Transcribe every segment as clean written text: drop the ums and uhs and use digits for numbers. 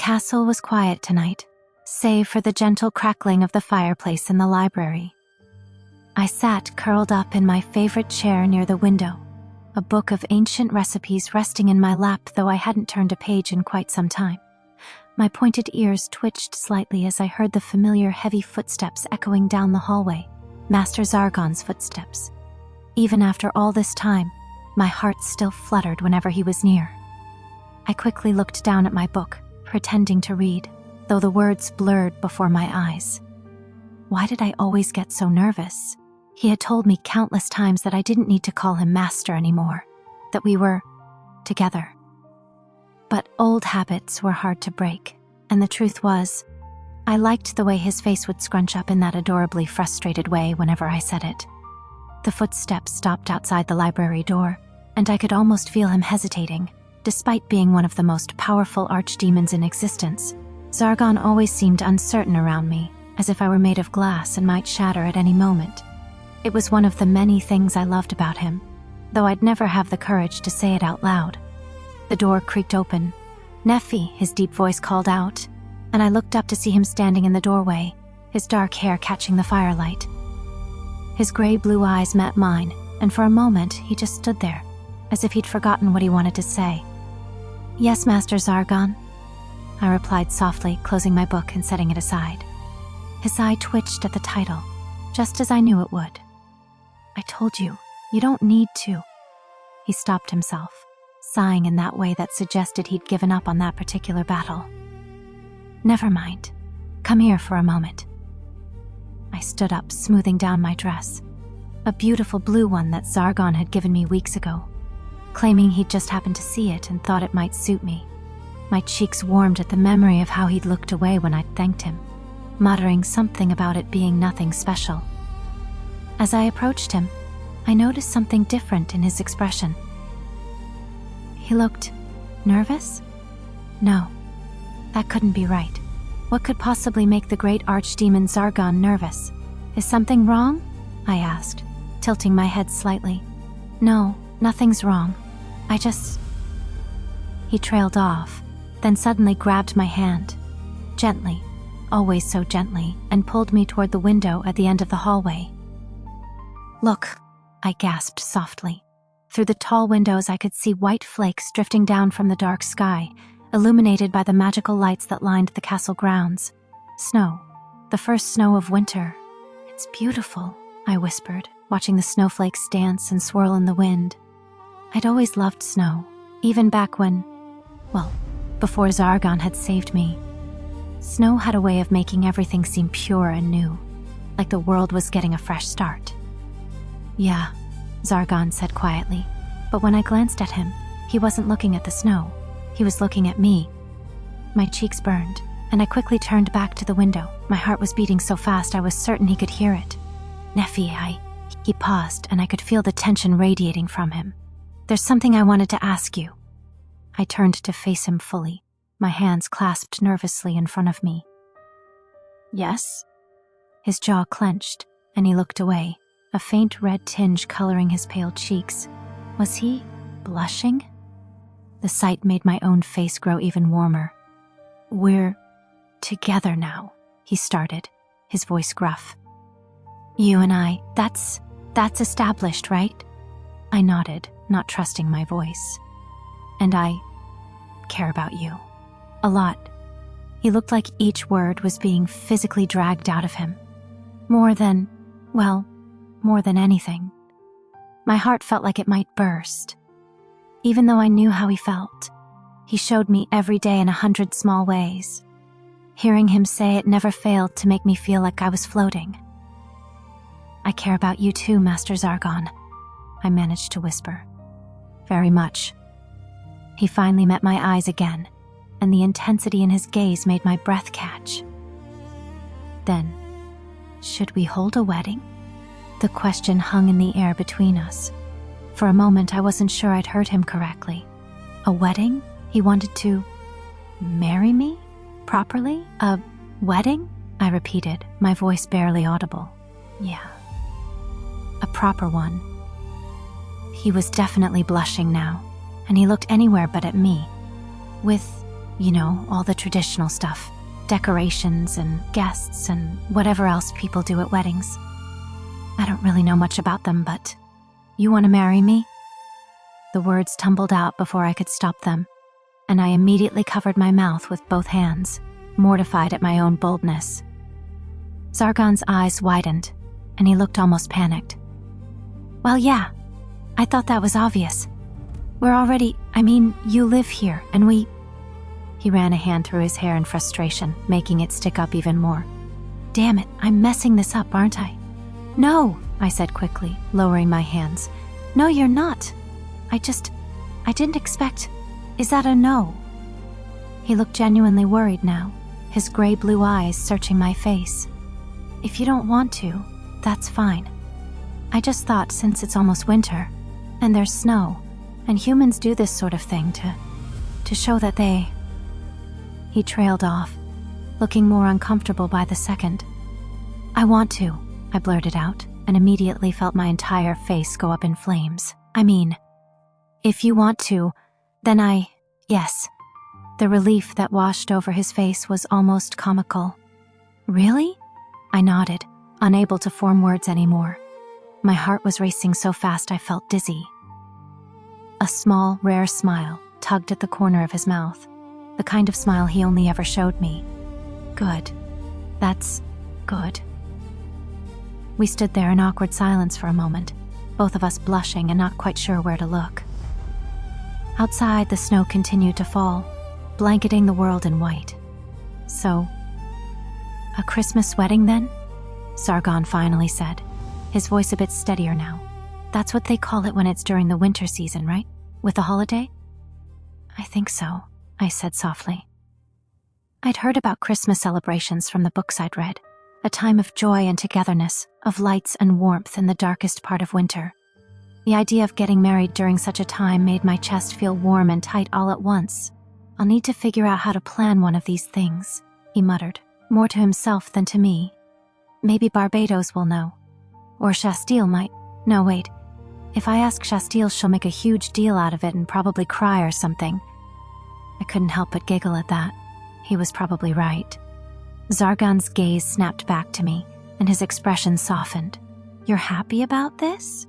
castle was quiet tonight, save for the gentle crackling of the fireplace in the library. I sat curled up in my favorite chair near the window, a book of ancient recipes resting in my lap, though I hadn't turned a page in quite some time. My pointed ears twitched slightly as I heard the familiar heavy footsteps echoing down the hallway, Master Zargon's footsteps. Even after all this time, my heart still fluttered whenever he was near. I quickly looked down at my book, pretending to read, though the words blurred before my eyes. Why did I always get so nervous? He had told me countless times that I didn't need to call him master anymore, that we were together. But old habits were hard to break, and the truth was, I liked the way his face would scrunch up in that adorably frustrated way whenever I said it. The footsteps stopped outside the library door, and I could almost feel him hesitating. Despite being one of the most powerful archdemons in existence, Zargon always seemed uncertain around me, as if I were made of glass and might shatter at any moment. It was one of the many things I loved about him, though I'd never have the courage to say it out loud. The door creaked open. "Neffi," his deep voice called out, and I looked up to see him standing in the doorway, his dark hair catching the firelight. His gray-blue eyes met mine, and for a moment he just stood there, as if he'd forgotten what he wanted to say. "Yes, Master Zargon," I replied softly, closing my book and setting it aside. His eye twitched at the title, just as I knew it would. "I told you, you don't need to." He stopped himself, sighing in that way that suggested he'd given up on that particular battle. "Never mind. Come here for a moment." I stood up, smoothing down my dress, a beautiful blue one that Zargon had given me weeks ago, claiming he'd just happened to see it and thought it might suit me. My cheeks warmed at the memory of how he'd looked away when I'd thanked him, muttering something about it being nothing special. As I approached him, I noticed something different in his expression. He looked nervous? No, that couldn't be right. What could possibly make the great archdemon Zargon nervous? "Is something wrong?" I asked, tilting my head slightly. "No, nothing's wrong. I just..." He trailed off, then suddenly grabbed my hand, gently, always so gently, and pulled me toward the window at the end of the hallway. "Look," I gasped softly. Through the tall windows I could see white flakes drifting down from the dark sky, illuminated by the magical lights that lined the castle grounds. Snow. The first snow of winter. "It's beautiful," I whispered, watching the snowflakes dance and swirl in the wind. I'd always loved snow, even back when, well, before Zargon had saved me. Snow had a way of making everything seem pure and new, like the world was getting a fresh start. "Yeah," Zargon said quietly, but when I glanced at him, he wasn't looking at the snow. He was looking at me. My cheeks burned, and I quickly turned back to the window. My heart was beating so fast I was certain he could hear it. "Neffi, He paused, and I could feel the tension radiating from him. "There's something I wanted to ask you." I turned to face him fully, my hands clasped nervously in front of me. "Yes?" His jaw clenched, and he looked away, a faint red tinge coloring his pale cheeks. Was he blushing? The sight made my own face grow even warmer. "We're together now," he started, his voice gruff. "You and I, that's established, right?" I nodded, not trusting my voice. "And I care about you. A lot." He looked like each word was being physically dragged out of him. More than anything. My heart felt like it might burst. Even though I knew how he felt, he showed me every day in 100 small ways. Hearing him say it never failed to make me feel like I was floating. "I care about you too, Master Zargon," I managed to whisper. "Very much." He finally met my eyes again, and the intensity in his gaze made my breath catch. "Then, should we hold a wedding?" The question hung in the air between us. For a moment, I wasn't sure I'd heard him correctly. A wedding? He wanted to marry me? Properly? A wedding? I repeated, my voice barely audible. "Yeah. A proper one." He was definitely blushing now, and he looked anywhere but at me. With You know, all the traditional stuff. Decorations and guests and whatever else people do at weddings. I don't really know much about them, but you want to marry me? The words tumbled out before I could stop them, and I immediately covered my mouth with both hands, mortified at my own boldness. Zargon's eyes widened, and he looked almost panicked. Well, yeah, I thought that was obvious. You live here, and we... He ran a hand through his hair in frustration, making it stick up even more. Damn it, I'm messing this up, aren't I? No, I said quickly, lowering my hands. No, you're not. I didn't expect... Is that a no? He looked genuinely worried now, his gray-blue eyes searching my face. If you don't want to, that's fine. I just thought since it's almost winter, and there's snow, and humans do this sort of thing to show that they... He trailed off, looking more uncomfortable by the second. I want to, I blurted out, and immediately felt my entire face go up in flames. If you want to, then yes. The relief that washed over his face was almost comical. Really? I nodded, unable to form words anymore. My heart was racing so fast I felt dizzy. A small, rare smile tugged at the corner of his mouth, the kind of smile he only ever showed me. Good. That's good. We stood there in awkward silence for a moment, both of us blushing and not quite sure where to look. Outside, the snow continued to fall, blanketing the world in white. So, a Christmas wedding then? Zargon finally said, his voice a bit steadier now. That's what they call it when it's during the winter season, right? With the holiday? I think so, I said softly. I'd heard about Christmas celebrations from the books I'd read, a time of joy and togetherness, of lights and warmth in the darkest part of winter. The idea of getting married during such a time made my chest feel warm and tight all at once. I'll need to figure out how to plan one of these things, he muttered, more to himself than to me. Maybe Barbados will know. Or Chastille might. No, wait. If I ask Chastille, she'll make a huge deal out of it and probably cry or something. I couldn't help but giggle at that. He was probably right. Zargon's gaze snapped back to me, and his expression softened. You're happy about this?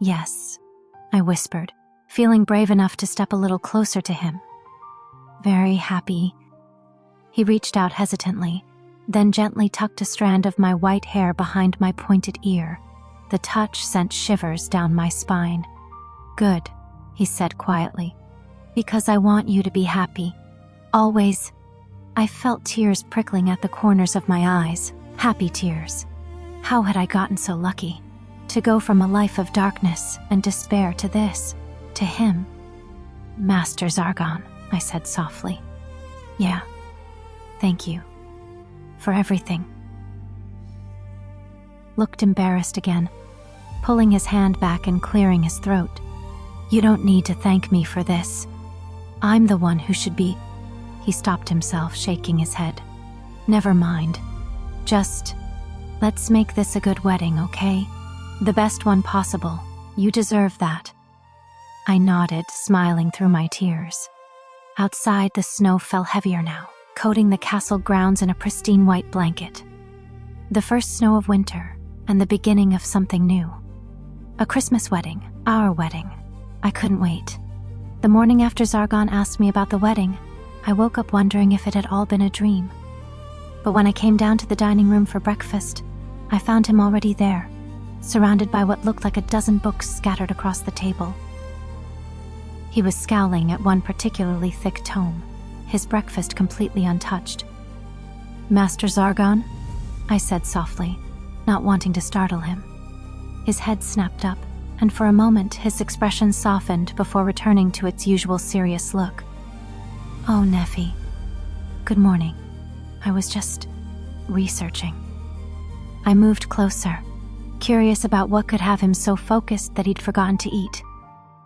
Yes, I whispered, feeling brave enough to step a little closer to him. Very happy. He reached out hesitantly, then gently tucked a strand of my white hair behind my pointed ear. The touch sent shivers down my spine. Good, he said quietly, because I want you to be happy. Always. I felt tears prickling at the corners of my eyes, happy tears. How had I gotten so lucky? To go from a life of darkness and despair to this, to him. Master Zargon, I said softly. Yeah, thank you. For everything. Looked embarrassed again, pulling his hand back and clearing his throat. You don't need to thank me for this. I'm the one who should be... He stopped himself, shaking his head. Never mind. Just, let's make this a good wedding, okay? The best one possible. You deserve that. I nodded, smiling through my tears. Outside, the snow fell heavier now, coating the castle grounds in a pristine white blanket. The first snow of winter, and the beginning of something new. A Christmas wedding, our wedding. I couldn't wait. The morning after Zargon asked me about the wedding, I woke up wondering if it had all been a dream. But when I came down to the dining room for breakfast, I found him already there, surrounded by what looked like a dozen books scattered across the table. He was scowling at one particularly thick tome, his breakfast completely untouched. Master Zargon? I said softly, not wanting to startle him. His head snapped up, and for a moment his expression softened before returning to its usual serious look. Oh, Neffi. Good morning. I was just researching. I moved closer, curious about what could have him so focused that he'd forgotten to eat.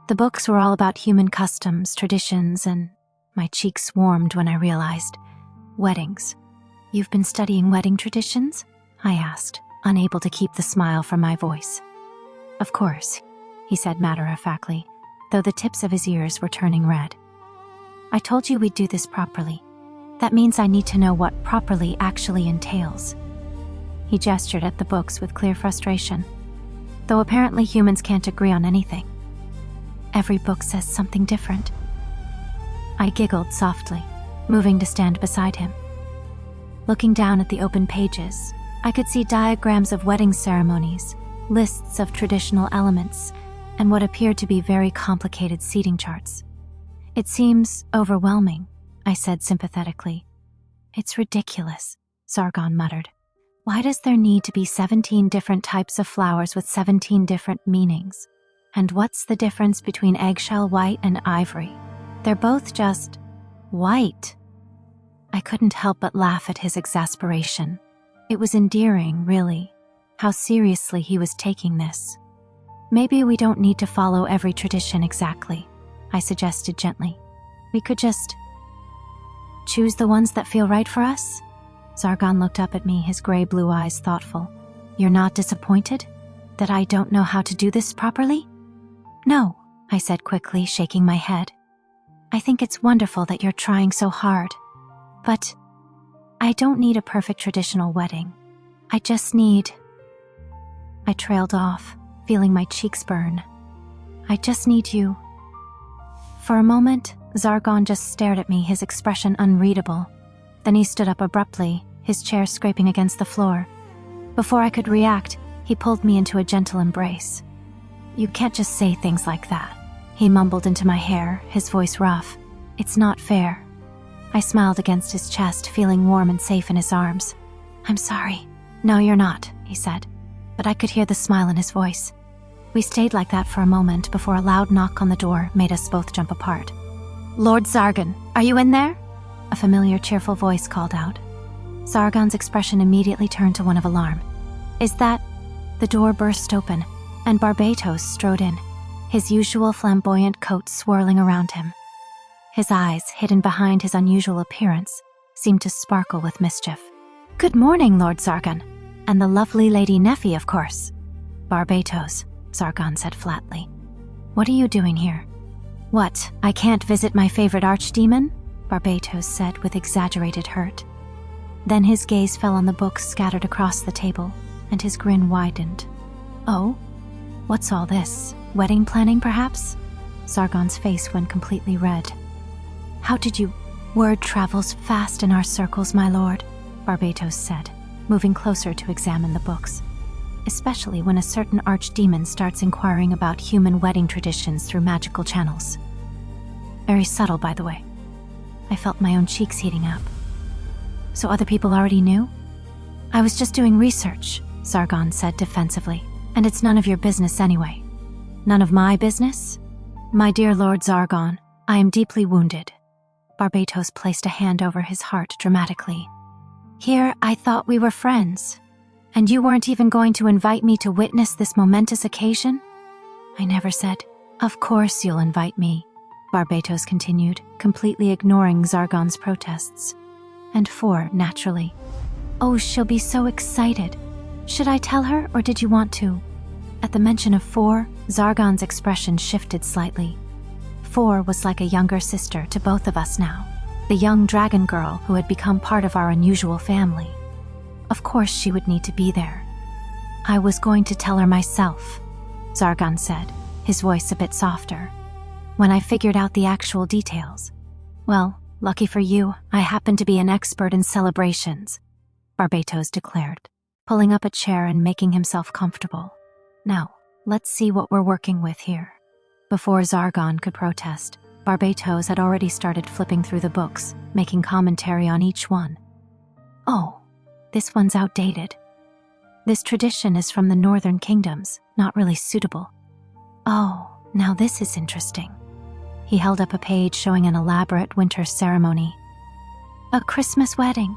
The books were all about human customs, traditions, and my cheeks warmed when I realized. Weddings. You've been studying wedding traditions? I asked, unable to keep the smile from my voice. Of course, he said matter-of-factly, though the tips of his ears were turning red. I told you we'd do this properly. That means I need to know what properly actually entails." He gestured at the books with clear frustration. Though apparently humans can't agree on anything. Every book says something different. I giggled softly, moving to stand beside him. Looking down at the open pages, I could see diagrams of wedding ceremonies, lists of traditional elements, and what appeared to be very complicated seating charts. "It seems overwhelming," I said sympathetically. "It's ridiculous," Zargon muttered. "Why does there need to be 17 different types of flowers with 17 different meanings? And what's the difference between eggshell white and ivory? They're both just white." I couldn't help but laugh at his exasperation. It was endearing, really, how seriously he was taking this. "Maybe we don't need to follow every tradition exactly," I suggested gently. "We could just choose the ones that feel right for us?" Zargon looked up at me, his gray-blue eyes thoughtful. "You're not disappointed? That I don't know how to do this properly?" "No," I said quickly, shaking my head. "I think it's wonderful that you're trying so hard. But I don't need a perfect traditional wedding. I just need—" I trailed off, feeling my cheeks burn. "I just need you." For a moment, Zargon just stared at me, his expression unreadable. Then he stood up abruptly, his chair scraping against the floor. Before I could react, he pulled me into a gentle embrace. "You can't just say things like that," he mumbled into my hair, his voice rough. "It's not fair." I smiled against his chest, feeling warm and safe in his arms. "I'm sorry." "No, you're not," he said, but I could hear the smile in his voice. We stayed like that for a moment before a loud knock on the door made us both jump apart. "Lord Zargon, are you in there?" A familiar, cheerful voice called out. Zargon's expression immediately turned to one of alarm. "Is that—" The door burst open, and Barbatos strode in, his usual flamboyant coat swirling around him. His eyes, hidden behind his unusual appearance, seemed to sparkle with mischief. "Good morning, Lord Zargon. And the lovely Lady Neffi, of course." "Barbatos," Zargon said flatly. "What are you doing here?" "What, I can't visit my favorite archdemon?" Barbatos said with exaggerated hurt. Then his gaze fell on the books scattered across the table, and his grin widened. "Oh? What's all this? Wedding planning, perhaps?" Zargon's face went completely red. "How did you—" "Word travels fast in our circles, my lord," Barbatos said, moving closer to examine the books. "Especially when a certain archdemon starts inquiring about human wedding traditions through magical channels. Very subtle, by the way." I felt my own cheeks heating up. "So other people already knew?" "I was just doing research," Zargon said defensively, "and it's none of your business anyway." "None of my business?" "My dear Lord Zargon, I am deeply wounded." Barbatos placed a hand over his heart dramatically. "Here, I thought we were friends. And you weren't even going to invite me to witness this momentous occasion?" "I never said—" "Of course you'll invite me," Barbatos continued, completely ignoring Zargon's protests. "And four, naturally." "Oh, she'll be so excited. Should I tell her, or did you want to?" At the mention of four, Zargon's expression shifted slightly. Four was like a younger sister to both of us now, the young dragon girl who had become part of our unusual family. Of course she would need to be there. "I was going to tell her myself," Zargon said, his voice a bit softer, "when I figured out the actual details. Well, lucky for you, I happen to be an expert in celebrations," Barbatos declared, pulling up a chair and making himself comfortable. "Now, let's see what we're working with here." Before Zargon could protest, Barbatos had already started flipping through the books, making commentary on each one. "Oh, this one's outdated. This tradition is from the northern kingdoms, not really suitable. Oh, now this is interesting." He held up a page showing an elaborate winter ceremony. "A Christmas wedding.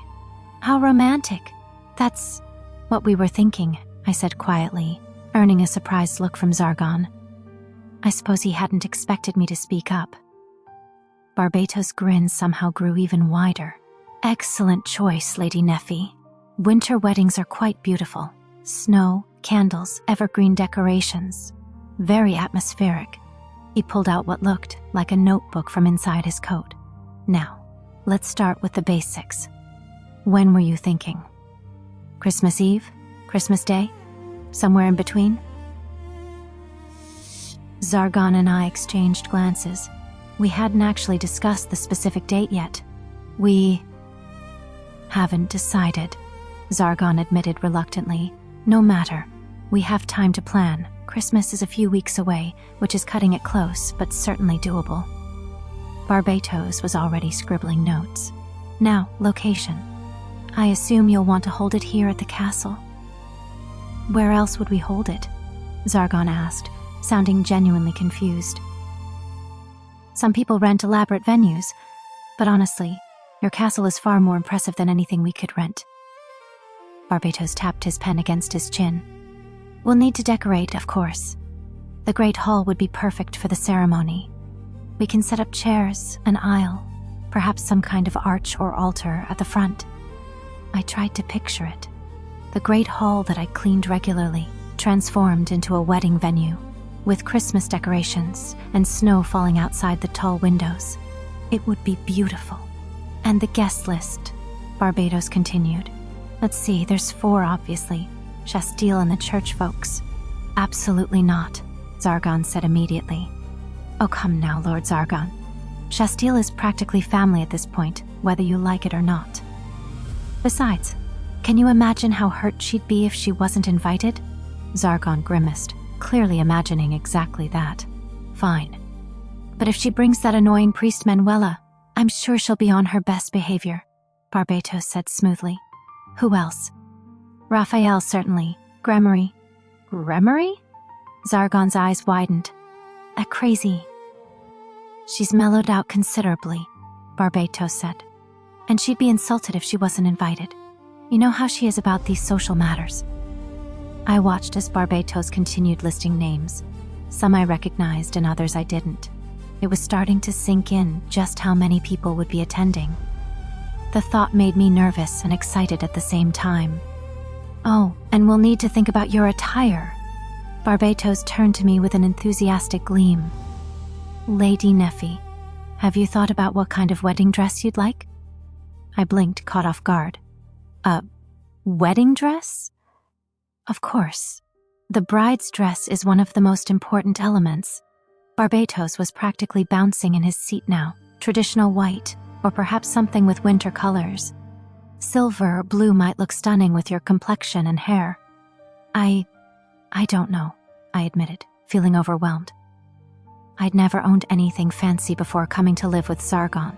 How romantic." "That's what we were thinking," I said quietly, earning a surprised look from Zargon. I suppose he hadn't expected me to speak up. Barbatos' grin somehow grew even wider. "Excellent choice, Lady Neffi. Winter weddings are quite beautiful. Snow, candles, evergreen decorations. Very atmospheric." He pulled out what looked like a notebook from inside his coat. Now, let's start with the basics. When were you thinking? Christmas Eve? Christmas Day? Somewhere in between? Zargon and I exchanged glances. We hadn't actually discussed the specific date yet. We haven't decided, Zargon admitted reluctantly. No matter. We have time to plan. Christmas is a few weeks away, which is cutting it close, but certainly doable. Barbatos was already scribbling notes. Now, location. I assume you'll want to hold it here at the castle. Where else would we hold it? Zargon asked, sounding genuinely confused. Some people rent elaborate venues, but honestly, your castle is far more impressive than anything we could rent. Barbatos tapped his pen against his chin. We'll need to decorate, of course. The Great Hall would be perfect for the ceremony. We can set up chairs, an aisle, perhaps some kind of arch or altar at the front. I tried to picture it. The Great Hall that I cleaned regularly, transformed into a wedding venue, with Christmas decorations and snow falling outside the tall windows. It would be beautiful. And the guest list, Barbatos continued. Let's see, there's 4 obviously. Chastille and the church folks. Absolutely not, Zargon said immediately. Oh, come now, Lord Zargon. Chastille is practically family at this point, whether you like it or not. Besides, can you imagine how hurt she'd be if she wasn't invited? Zargon grimaced, clearly imagining exactly that. Fine. But if she brings that annoying priest Manuela, I'm sure she'll be on her best behavior, Barbatos said smoothly. Who else? Raphael, certainly. Gremory. Gremory? Zargon's eyes widened. That crazy. She's mellowed out considerably, Barbatos said. And she'd be insulted if she wasn't invited. You know how she is about these social matters. I watched as Barbatos continued listing names. Some I recognized and others I didn't. It was starting to sink in just how many people would be attending. The thought made me nervous and excited at the same time. Oh, and we'll need to think about your attire. Barbatos turned to me with an enthusiastic gleam. Lady Neffi, have you thought about what kind of wedding dress you'd like? I blinked, caught off guard. A wedding dress? Of course. The bride's dress is one of the most important elements. Barbatos was practically bouncing in his seat now, traditional white, or perhaps something with winter colors. Silver or blue might look stunning with your complexion and hair. I don't know, I admitted, feeling overwhelmed. I'd never owned anything fancy before coming to live with Zargon.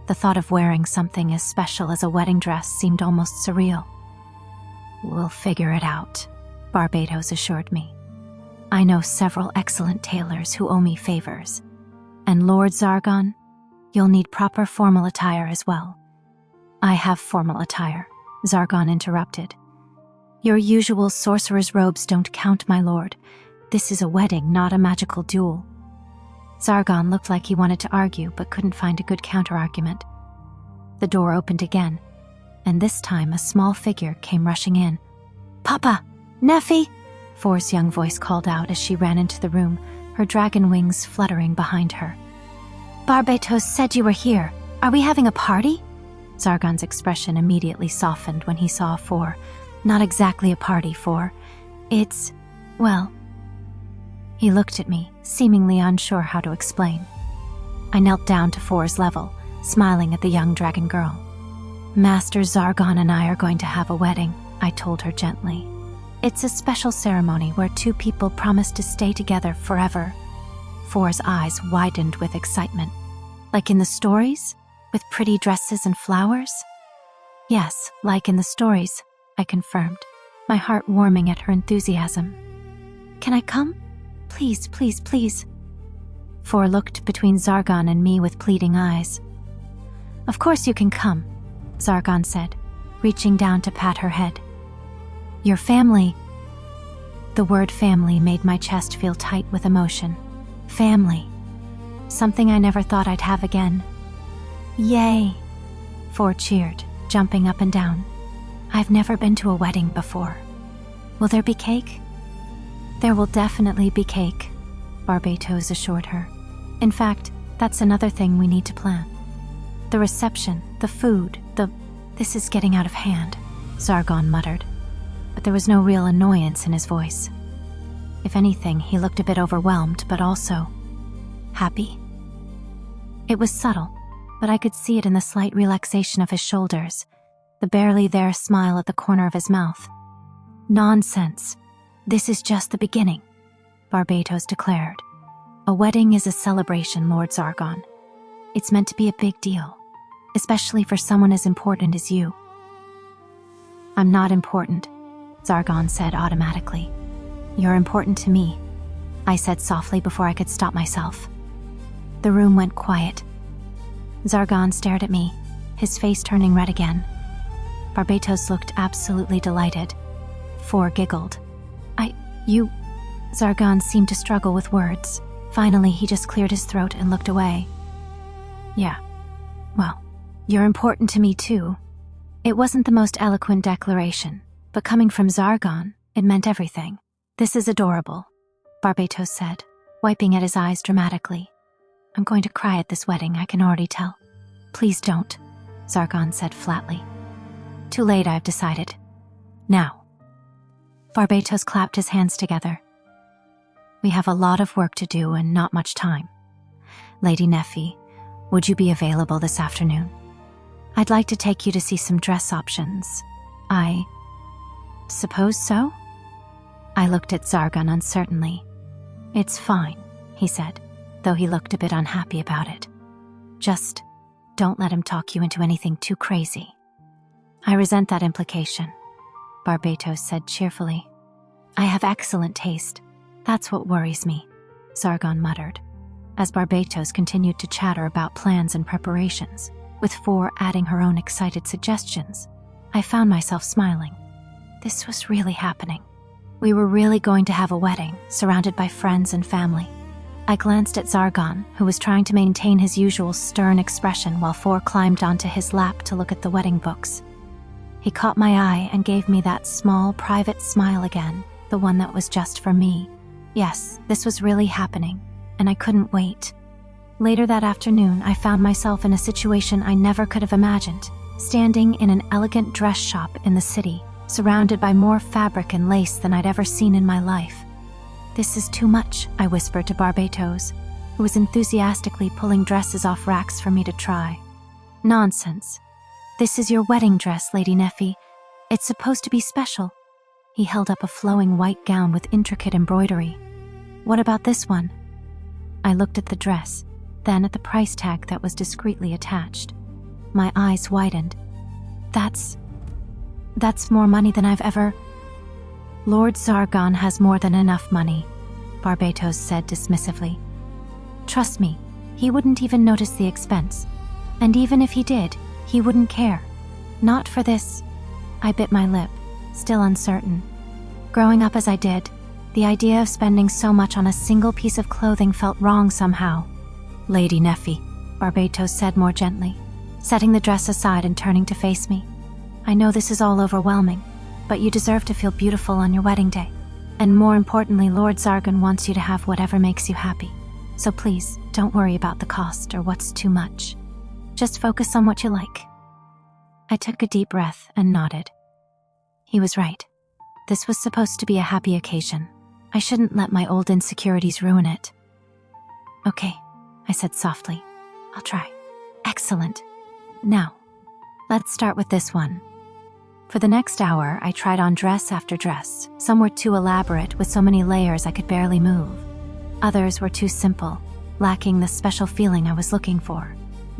The thought of wearing something as special as a wedding dress seemed almost surreal. We'll figure it out, Barbatos assured me. I know several excellent tailors who owe me favors. And Lord Zargon, you'll need proper formal attire as well. I have formal attire, Zargon interrupted. Your usual sorcerer's robes don't count, my lord. This is a wedding, not a magical duel. Zargon looked like he wanted to argue, but couldn't find a good counter-argument. The door opened again, and this time a small figure came rushing in. Papa! Neffi! For's young voice called out as she ran into the room, her dragon wings fluttering behind her. Barbatos said you were here. Are we having a party? Zargon's expression immediately softened when he saw For. Not exactly a party, For. It's, well... He looked at me, seemingly unsure how to explain. I knelt down to For's level, smiling at the young dragon girl. Master Zargon and I are going to have a wedding, I told her gently. It's a special ceremony where 2 people promise to stay together forever. For's eyes widened with excitement. Like in the stories? With pretty dresses and flowers? Yes, like in the stories, I confirmed, my heart warming at her enthusiasm. Can I come? Please, please, please. For looked between Zargon and me with pleading eyes. Of course you can come, Zargon said, reaching down to pat her head. Your family. The word family made my chest feel tight with emotion. Family. Something I never thought I'd have again. Yay! For cheered, jumping up and down. I've never been to a wedding before. Will there be cake? There will definitely be cake, Barbatos assured her. In fact, that's another thing we need to plan. The reception, the food, This is getting out of hand, Zargon muttered, but there was no real annoyance in his voice. If anything, he looked a bit overwhelmed, but also happy. It was subtle, but I could see it in the slight relaxation of his shoulders, the barely there smile at the corner of his mouth. Nonsense. This is just the beginning, Barbatos declared. A wedding is a celebration, Lord Zargon. It's meant to be a big deal, especially for someone as important as you. I'm not important, Zargon said automatically. You're important to me, I said softly before I could stop myself. The room went quiet. Zargon stared at me, his face turning red again. Barbatos looked absolutely delighted. Four giggled. Zargon seemed to struggle with words. Finally, he just cleared his throat and looked away. Yeah, well, you're important to me too. It wasn't the most eloquent declaration, but coming from Zargon, it meant everything. This is adorable, Barbatos said, wiping at his eyes dramatically. I'm going to cry at this wedding, I can already tell. Please don't, Zargon said flatly. Too late, I've decided. Now. Barbatos clapped his hands together. We have a lot of work to do and not much time. Lady Neffi, would you be available this afternoon? I'd like to take you to see some dress options. I suppose so? I looked at Zargon uncertainly. It's fine, he said, though he looked a bit unhappy about it. Just don't let him talk you into anything too crazy. I resent that implication, Barbatos said cheerfully. I have excellent taste. That's what worries me, Zargon muttered, as Barbatos continued to chatter about plans and preparations, with Four adding her own excited suggestions. I found myself smiling. This was really happening. We were really going to have a wedding, surrounded by friends and family. I glanced at Zargon, who was trying to maintain his usual stern expression while Four climbed onto his lap to look at the wedding books. He caught my eye and gave me that small, private smile again, the one that was just for me. Yes, this was really happening, and I couldn't wait. Later that afternoon, I found myself in a situation I never could have imagined, standing in an elegant dress shop in the city, surrounded by more fabric and lace than I'd ever seen in my life. This is too much, I whispered to Barbatos, who was enthusiastically pulling dresses off racks for me to try. Nonsense. This is your wedding dress, Lady Neffi. It's supposed to be special. He held up a flowing white gown with intricate embroidery. What about this one? I looked at the dress, then at the price tag that was discreetly attached. My eyes widened. That's more money than I've ever... Lord Zargon has more than enough money, Barbatos said dismissively. Trust me, he wouldn't even notice the expense. And even if he did, he wouldn't care. Not for this. I bit my lip, still uncertain. Growing up as I did, the idea of spending so much on a single piece of clothing felt wrong somehow. Lady Neffi, Barbatos said more gently, setting the dress aside and turning to face me. I know this is all overwhelming, but you deserve to feel beautiful on your wedding day. And more importantly, Lord Zargon wants you to have whatever makes you happy. So please, don't worry about the cost or what's too much. Just focus on what you like. I took a deep breath and nodded. He was right. This was supposed to be a happy occasion. I shouldn't let my old insecurities ruin it. Okay, I said softly. I'll try. Excellent. Now, let's start with this one. For the next hour, I tried on dress after dress. Some were too elaborate with so many layers I could barely move. Others were too simple, lacking the special feeling I was looking for.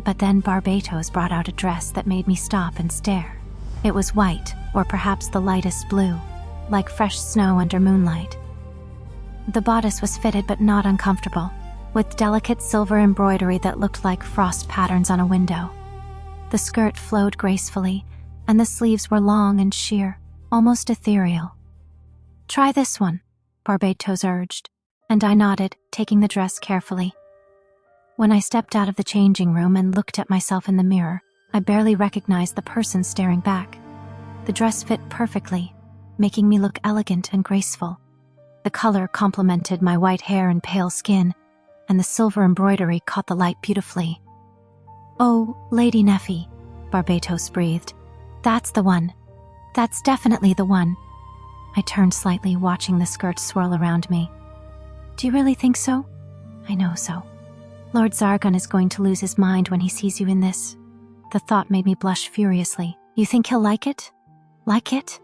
But then Barbatos brought out a dress that made me stop and stare. It was white, or perhaps the lightest blue, like fresh snow under moonlight. The bodice was fitted but not uncomfortable, with delicate silver embroidery that looked like frost patterns on a window. The skirt flowed gracefully, and the sleeves were long and sheer, almost ethereal. Try this one, Barbatos urged, and I nodded, taking the dress carefully. When I stepped out of the changing room and looked at myself in the mirror, I barely recognized the person staring back. The dress fit perfectly, making me look elegant and graceful. The color complemented my white hair and pale skin, and the silver embroidery caught the light beautifully. "Oh, Lady Neffi," Barbatos breathed. "That's the one. That's definitely the one." I turned slightly, watching the skirt swirl around me. "Do you really think so?" "I know so. Lord Zargon is going to lose his mind when he sees you in this." The thought made me blush furiously. "You think he'll like it?" "Like it?"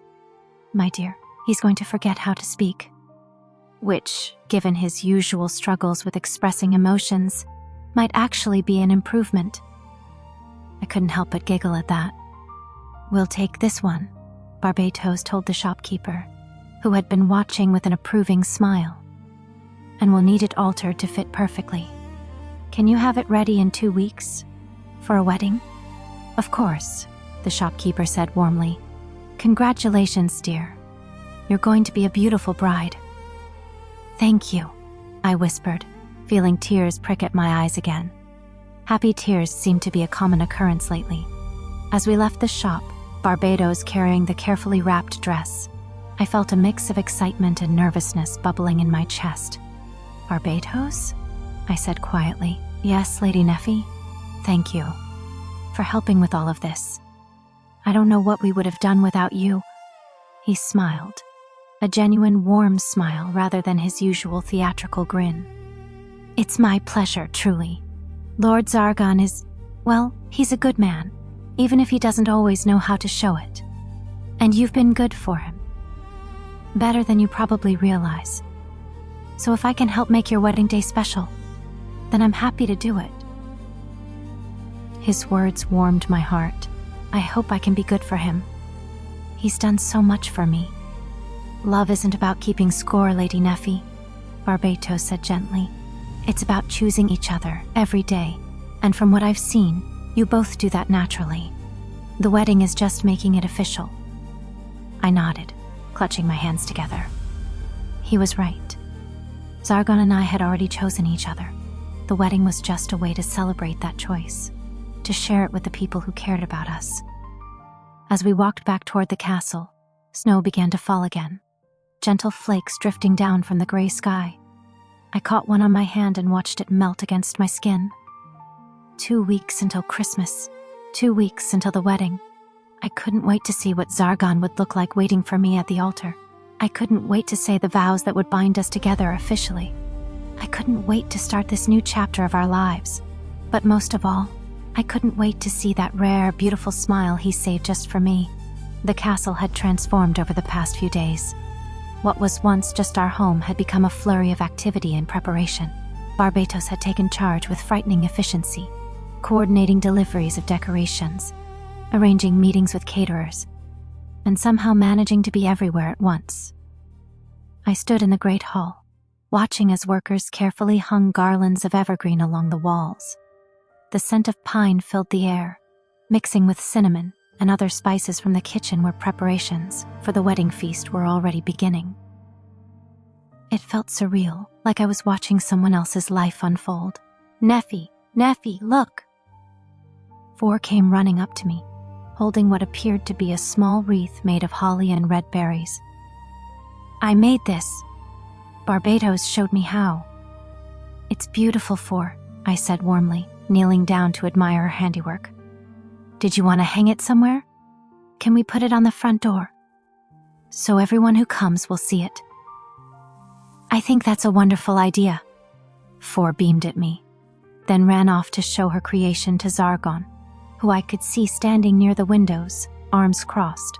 "My dear, he's going to forget how to speak." Which, given his usual struggles with expressing emotions, might actually be an improvement. I couldn't help but giggle at that. "We'll take this one," Barbatos told the shopkeeper, who had been watching with an approving smile. "And we'll need it altered to fit perfectly. Can you have it ready in 2 weeks? For a wedding?" "Of course," the shopkeeper said warmly. "Congratulations, dear. You're going to be a beautiful bride." "Thank you," I whispered, feeling tears prick at my eyes again. Happy tears seemed to be a common occurrence lately. As we left the shop, Barbatos carrying the carefully wrapped dress, I felt a mix of excitement and nervousness bubbling in my chest. "Barbatos?" I said quietly. "Yes, Lady Neffi? Thank you for helping with all of this. I don't know what we would have done without you." He smiled, a genuine warm smile rather than his usual theatrical grin. "It's my pleasure, truly. Lord Zargon is, well, he's a good man, even if he doesn't always know how to show it. And you've been good for him. Better than you probably realize. So if I can help make your wedding day special, then I'm happy to do it." His words warmed my heart. I hope I can be good for him. He's done so much for me. "Love isn't about keeping score, Lady Neffi," Barbatos said gently. "It's about choosing each other every day, and from what I've seen, you both do that naturally. The wedding is just making it official." I nodded, clutching my hands together. He was right. Zargon and I had already chosen each other. The wedding was just a way to celebrate that choice, to share it with the people who cared about us. As we walked back toward the castle, snow began to fall again, gentle flakes drifting down from the gray sky. I caught one on my hand and watched it melt against my skin. 2 weeks until Christmas, 2 weeks until the wedding. I couldn't wait to see what Zargon would look like waiting for me at the altar. I couldn't wait to say the vows that would bind us together officially. I couldn't wait to start this new chapter of our lives. But most of all, I couldn't wait to see that rare, beautiful smile he saved just for me. The castle had transformed over the past few days. What was once just our home had become a flurry of activity and preparation. Barbatos had taken charge with frightening efficiency, coordinating deliveries of decorations, arranging meetings with caterers, and somehow managing to be everywhere at once. I stood in the great hall, watching as workers carefully hung garlands of evergreen along the walls. The scent of pine filled the air, mixing with cinnamon and other spices from the kitchen where preparations for the wedding feast were already beginning. It felt surreal, like I was watching someone else's life unfold. "Neffi, Neffi, look!" 4 came running up to me, holding what appeared to be a small wreath made of holly and red berries. "I made this. Barbatos showed me how." "It's beautiful, 4, I said warmly, kneeling down to admire her handiwork. "Did you want to hang it somewhere? Can we put it on the front door? So everyone who comes will see it." "I think that's a wonderful idea." 4 beamed at me, then ran off to show her creation to Zargon, who I could see standing near the windows, arms crossed,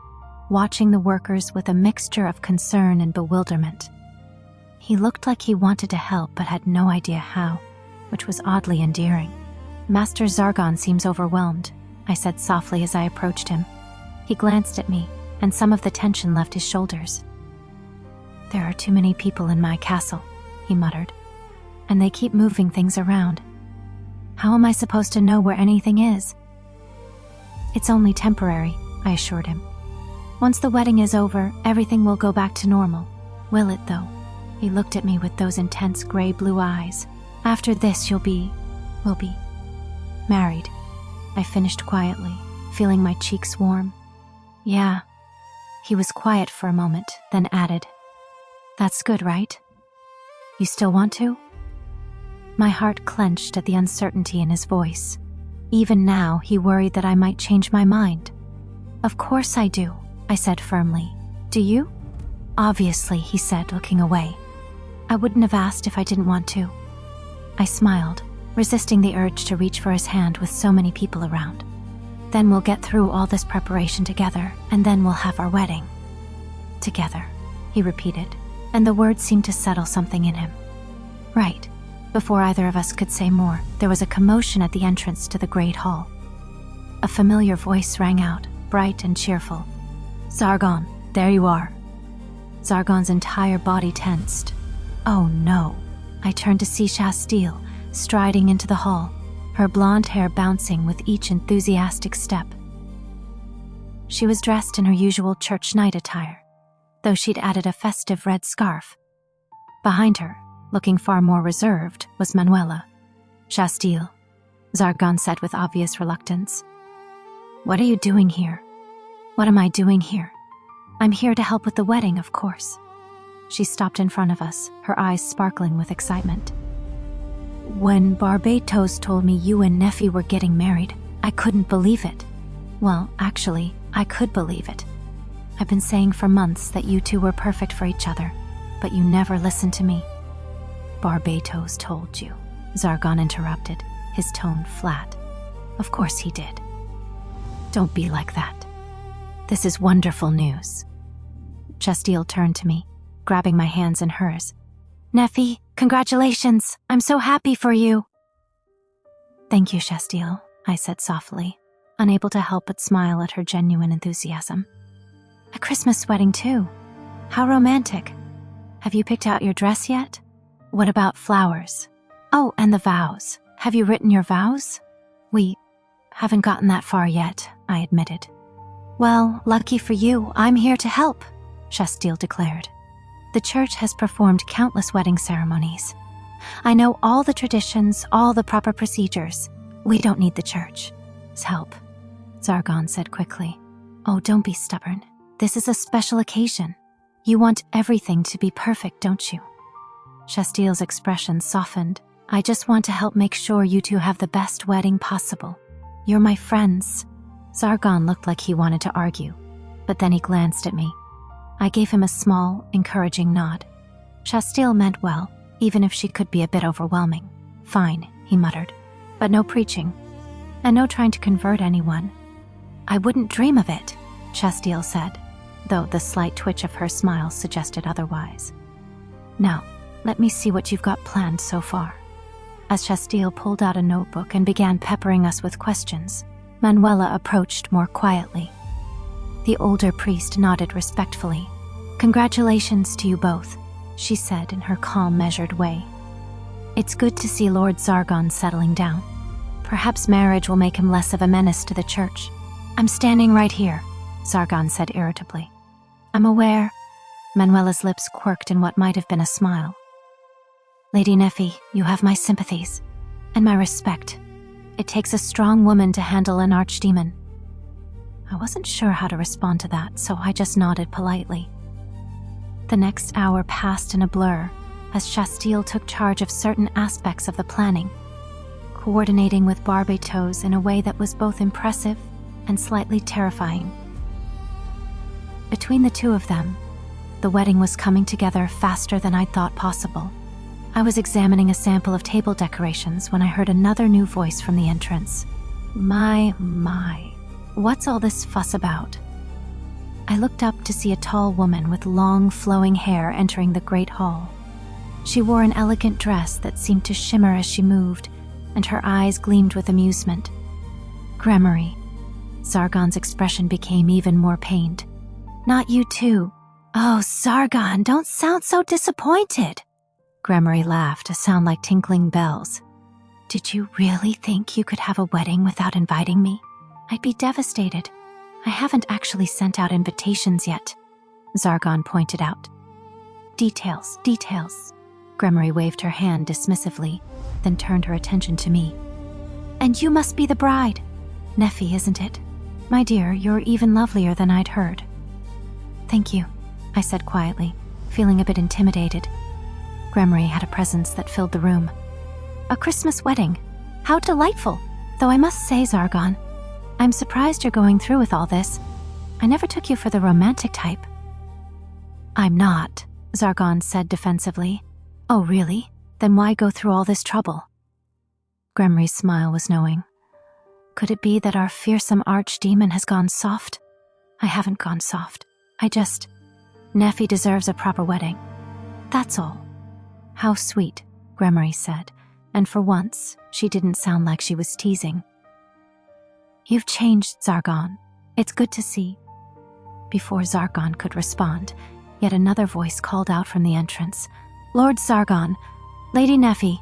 watching the workers with a mixture of concern and bewilderment. He looked like he wanted to help but had no idea how, which was oddly endearing. "Master Zargon seems overwhelmed," I said softly as I approached him. He glanced at me, and some of the tension left his shoulders. "There are too many people in my castle," he muttered, "and they keep moving things around. How am I supposed to know where anything is?" "It's only temporary," I assured him. "Once the wedding is over, everything will go back to normal." "Will it, though?" He looked at me with those intense gray-blue eyes. "After this, we'll be married," I finished quietly, feeling my cheeks warm. "Yeah." He was quiet for a moment, then added, "That's good, right? You still want to?" My heart clenched at the uncertainty in his voice. Even now, he worried that I might change my mind. "Of course I do," I said firmly. "Do you?" "Obviously," he said, looking away. "I wouldn't have asked if I didn't want to." I smiled, resisting the urge to reach for his hand with so many people around. "Then we'll get through all this preparation together, and then we'll have our wedding." "Together," he repeated, and the words seemed to settle something in him. "Right." Before either of us could say more, there was a commotion at the entrance to the great hall. A familiar voice rang out, bright and cheerful. "Zargon, there you are." Zargon's entire body tensed. Oh no. I turned to see Shastile, striding into the hall, her blonde hair bouncing with each enthusiastic step. She was dressed in her usual church night attire, though she'd added a festive red scarf. Behind her, looking far more reserved, was Manuela. "Shastile," Zargon said with obvious reluctance. "What are you doing here?" "What am I doing here? I'm here to help with the wedding, of course." She stopped in front of us, her eyes sparkling with excitement. "When Barbatos told me you and Neffi were getting married, I couldn't believe it. Well, actually, I could believe it. I've been saying for months that you two were perfect for each other, but you never listened to me." "Barbatos told you," Zargon interrupted, his tone flat. "Of course he did. Don't be like that. This is wonderful news." Shastile turned to me, grabbing my hands in hers. "Neffi, congratulations! I'm so happy for you!" "Thank you, Shastile," I said softly, unable to help but smile at her genuine enthusiasm. "A Christmas wedding, too. How romantic. Have you picked out your dress yet? What about flowers? Oh, and the vows. Have you written your vows?" "We haven't gotten that far yet," I admitted. "Well, lucky for you, I'm here to help," Shastile declared. "The church has performed countless wedding ceremonies. I know all the traditions, all the proper procedures. We don't need the church's help," Zargon said quickly. "Oh, don't be stubborn. This is a special occasion. You want everything to be perfect, don't you?" Shastile's expression softened. "I just want to help make sure you two have the best wedding possible. You're my friends." Zargon looked like he wanted to argue, but then he glanced at me. I gave him a small, encouraging nod. Shastile meant well, even if she could be a bit overwhelming. "Fine," he muttered, "but no preaching, and no trying to convert anyone." "I wouldn't dream of it," Shastile said, though the slight twitch of her smile suggested otherwise. "Now, let me see what you've got planned so far." As Shastile pulled out a notebook and began peppering us with questions, Manuela approached more quietly. The older priest nodded respectfully. "Congratulations to you both," she said in her calm, measured way. "It's good to see Lord Zargon settling down. Perhaps marriage will make him less of a menace to the church." "I'm standing right here," Zargon said irritably. "I'm aware." Manuela's lips quirked in what might have been a smile. "Lady Neffi, you have my sympathies and my respect. It takes a strong woman to handle an archdemon." I wasn't sure how to respond to that, so I just nodded politely. The next hour passed in a blur as Shastile took charge of certain aspects of the planning, coordinating with Barbatos in a way that was both impressive and slightly terrifying. Between the two of them, the wedding was coming together faster than I'd thought possible. I was examining a sample of table decorations when I heard another new voice from the entrance. My, what's all this fuss about?" I looked up to see a tall woman with long, flowing hair entering the great hall. She wore an elegant dress that seemed to shimmer as she moved, and her eyes gleamed with amusement. "Gremory." Zargon's expression became even more pained. "Not you too." "Oh, Zargon, don't sound so disappointed." Gremory laughed, a sound like tinkling bells. "Did you really think you could have a wedding without inviting me? I'd be devastated. I haven't actually sent out invitations yet," Zargon pointed out. Details. Gremory waved her hand dismissively, then turned her attention to me. "And you must be the bride. Neffi, isn't it? My dear, you're even lovelier than I'd heard." "Thank you," I said quietly, feeling a bit intimidated. Gremory had a presence that filled the room. "A Christmas wedding. How delightful. Though I must say, Zargon, I'm surprised you're going through with all this. I never took you for the romantic type. I'm not, Zargon said defensively. Oh, really? Then why go through all this trouble? Gremry's smile was knowing. Could it be that our fearsome archdemon has gone soft? I haven't gone soft. Neffi deserves a proper wedding. That's all. How sweet, Gremry said, and for once, she didn't sound like she was teasing. You've changed, Zargon. It's good to see. Before Zargon could respond, yet another voice called out from the entrance. Lord Zargon, Lady Neffi.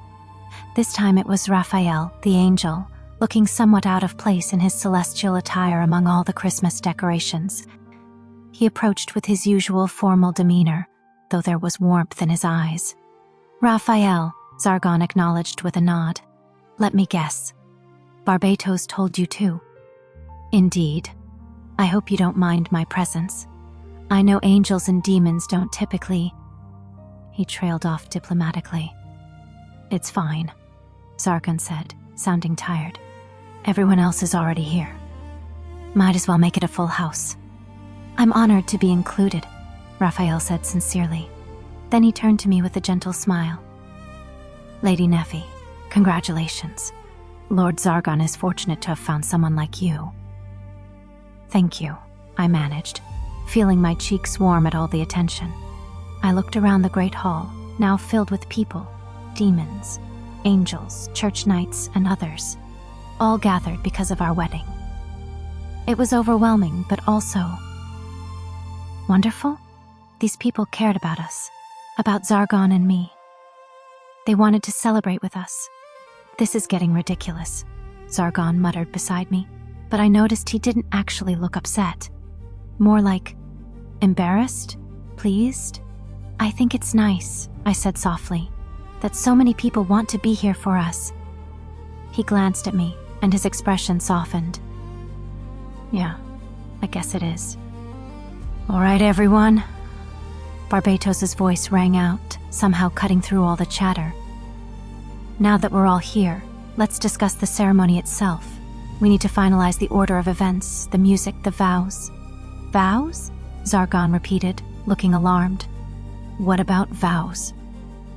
This time it was Raphael, the angel, looking somewhat out of place in his celestial attire among all the Christmas decorations. He approached with his usual formal demeanor, though there was warmth in his eyes. Raphael, Zargon acknowledged with a nod. Let me guess. Barbatos told you too. Indeed. I hope you don't mind my presence. I know angels and demons don't typically... He trailed off diplomatically. It's fine, Zargon said, sounding tired. Everyone else is already here. Might as well make it a full house. I'm honored to be included, Raphael said sincerely. Then he turned to me with a gentle smile. Lady Neffi, congratulations. Lord Zargon is fortunate to have found someone like you. Thank you, I managed, feeling my cheeks warm at all the attention. I looked around the great hall, now filled with people, demons, angels, church knights, and others, all gathered because of our wedding. It was overwhelming, but also wonderful. These people cared about us, about Zargon and me. They wanted to celebrate with us. This is getting ridiculous, Zargon muttered beside me, but I noticed he didn't actually look upset. More like embarrassed, pleased. I think it's nice, I said softly, that so many people want to be here for us. He glanced at me, and his expression softened. Yeah, I guess it is. All right, everyone. Barbatos's voice rang out, somehow cutting through all the chatter. Now that we're all here, let's discuss the ceremony itself. We need to finalize the order of events, the music, the vows. Vows? Zargon repeated, looking alarmed. What about vows?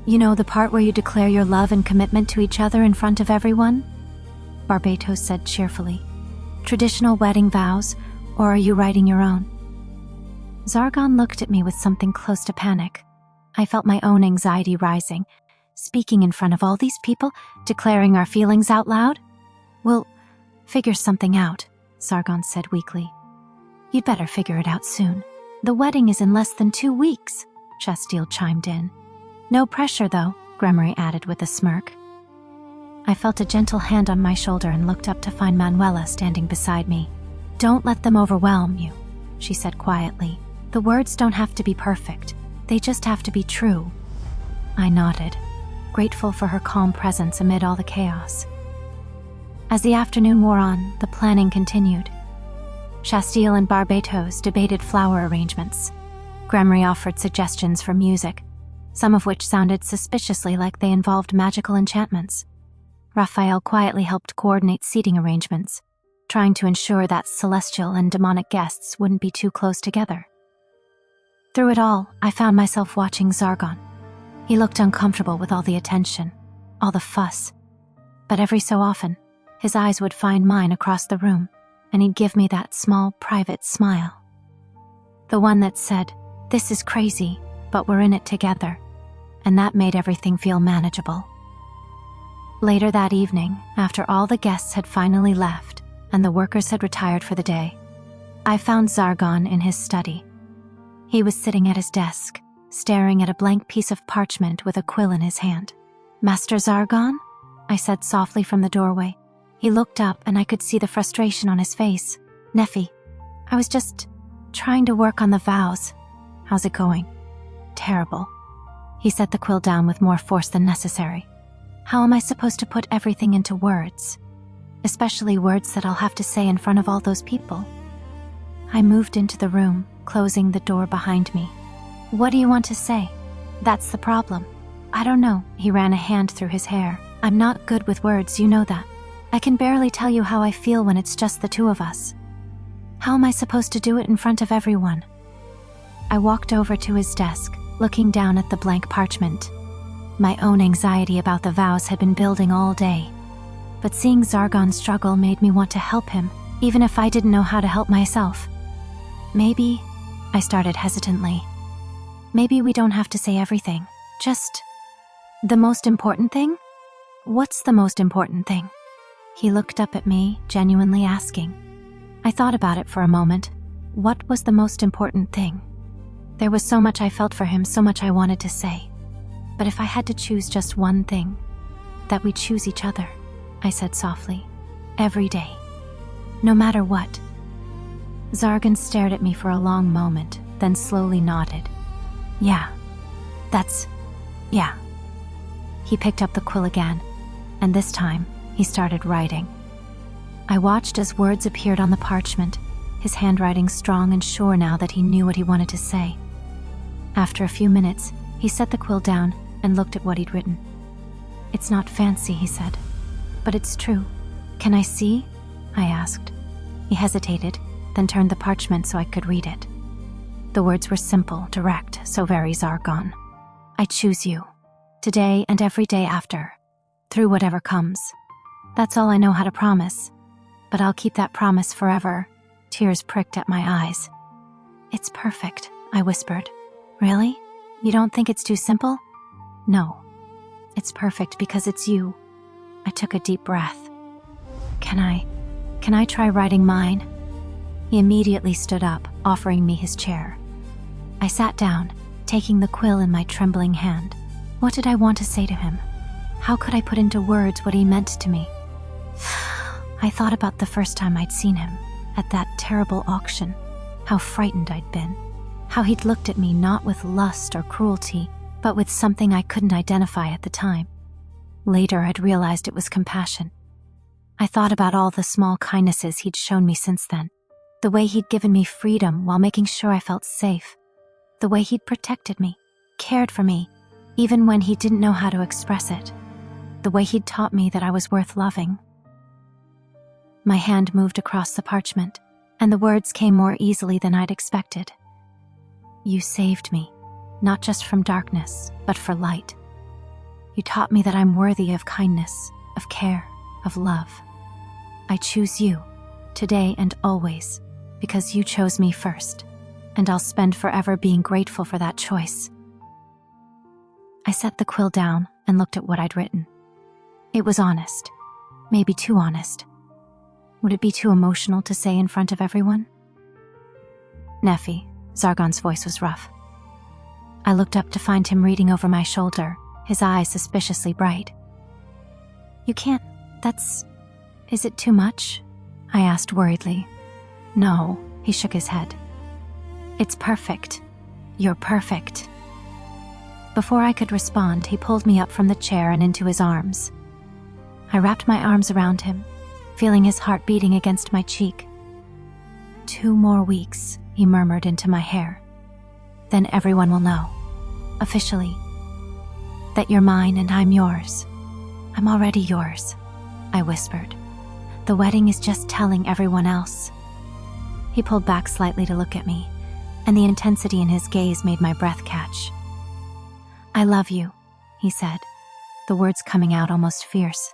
You know, the part where you declare your love and commitment to each other in front of everyone? Barbatos said cheerfully. Traditional wedding vows, or are you writing your own? Zargon looked at me with something close to panic. I felt my own anxiety rising. Speaking in front of all these people, declaring our feelings out loud? We'll figure something out, Zargon said weakly. You'd better figure it out soon. The wedding is in less than 2 weeks, Chastile chimed in. No pressure, though, Gremry added with a smirk. I felt a gentle hand on my shoulder and looked up to find Manuela standing beside me. Don't let them overwhelm you, she said quietly. The words don't have to be perfect. They just have to be true. I nodded, grateful for her calm presence amid all the chaos. As the afternoon wore on, the planning continued. Chastile and Barbatos debated flower arrangements. Gremry offered suggestions for music, some of which sounded suspiciously like they involved magical enchantments. Raphael quietly helped coordinate seating arrangements, trying to ensure that celestial and demonic guests wouldn't be too close together. Through it all, I found myself watching Zargon. He looked uncomfortable with all the attention, all the fuss. But every so often, his eyes would find mine across the room, and he'd give me that small, private smile. The one that said, "This is crazy, but we're in it together," and that made everything feel manageable. Later that evening, after all the guests had finally left and the workers had retired for the day, I found Zargon in his study. He was sitting at his desk, staring at a blank piece of parchment with a quill in his hand. "Master Zargon?" I said softly from the doorway. He looked up and I could see the frustration on his face. "Neffi, I was just trying to work on the vows. How's it going?" "Terrible." He set the quill down with more force than necessary. "How am I supposed to put everything into words? Especially words that I'll have to say in front of all those people?" I moved into the room, closing the door behind me. "What do you want to say?" "That's the problem. I don't know." He ran a hand through his hair. "I'm not good with words, you know that. I can barely tell you how I feel when it's just the two of us. How am I supposed to do it in front of everyone? I walked over to his desk, looking down at the blank parchment. My own anxiety about the vows had been building all day, but seeing Zargon struggle made me want to help him, even if I didn't know how to help myself. Maybe, I started hesitantly, maybe we don't have to say everything, just the most important thing? What's the most important thing? He looked up at me, genuinely asking. I thought about it for a moment. What was the most important thing? There was so much I felt for him, so much I wanted to say. But if I had to choose just one thing, that we choose each other, I said softly. Every day. No matter what. Zargon stared at me for a long moment, then slowly nodded. Yeah. Yeah. He picked up the quill again, and this time, he started writing. I watched as words appeared on the parchment, his handwriting strong and sure now that he knew what he wanted to say. After a few minutes, he set the quill down and looked at what he'd written. It's not fancy, he said, but it's true. Can I see? I asked. He hesitated, then turned the parchment so I could read it. The words were simple, direct, so very Zargon. I choose you, today and every day after, through whatever comes. That's all I know how to promise, but I'll keep that promise forever. Tears pricked at my eyes. It's perfect, I whispered. Really? You don't think it's too simple? No. It's perfect because it's you. I took a deep breath. Can I try writing mine? He immediately stood up, offering me his chair. I sat down, taking the quill in my trembling hand. What did I want to say to him? How could I put into words what he meant to me? I thought about the first time I'd seen him, at that terrible auction, how frightened I'd been, how he'd looked at me not with lust or cruelty, but with something I couldn't identify at the time. Later, I'd realized it was compassion. I thought about all the small kindnesses he'd shown me since then, the way he'd given me freedom while making sure I felt safe, the way he'd protected me, cared for me, even when he didn't know how to express it, the way he'd taught me that I was worth loving. My hand moved across the parchment, and the words came more easily than I'd expected. You saved me, not just from darkness, but for light. You taught me that I'm worthy of kindness, of care, of love. I choose you, today and always, because you chose me first, and I'll spend forever being grateful for that choice. I set the quill down and looked at what I'd written. It was honest, maybe too honest. Would it be too emotional to say in front of everyone? Neffi, Zargon's voice was rough. I looked up to find him reading over my shoulder, his eyes suspiciously bright. You can't, is it too much? I asked worriedly. No, he shook his head. It's perfect. You're perfect. Before I could respond, he pulled me up from the chair and into his arms. I wrapped my arms around him, feeling his heart beating against my cheek. 2 more weeks, he murmured into my hair. Then everyone will know, officially, that you're mine and I'm yours. I'm already yours, I whispered. The wedding is just telling everyone else. He pulled back slightly to look at me, and the intensity in his gaze made my breath catch. I love you, he said, the words coming out almost fierce.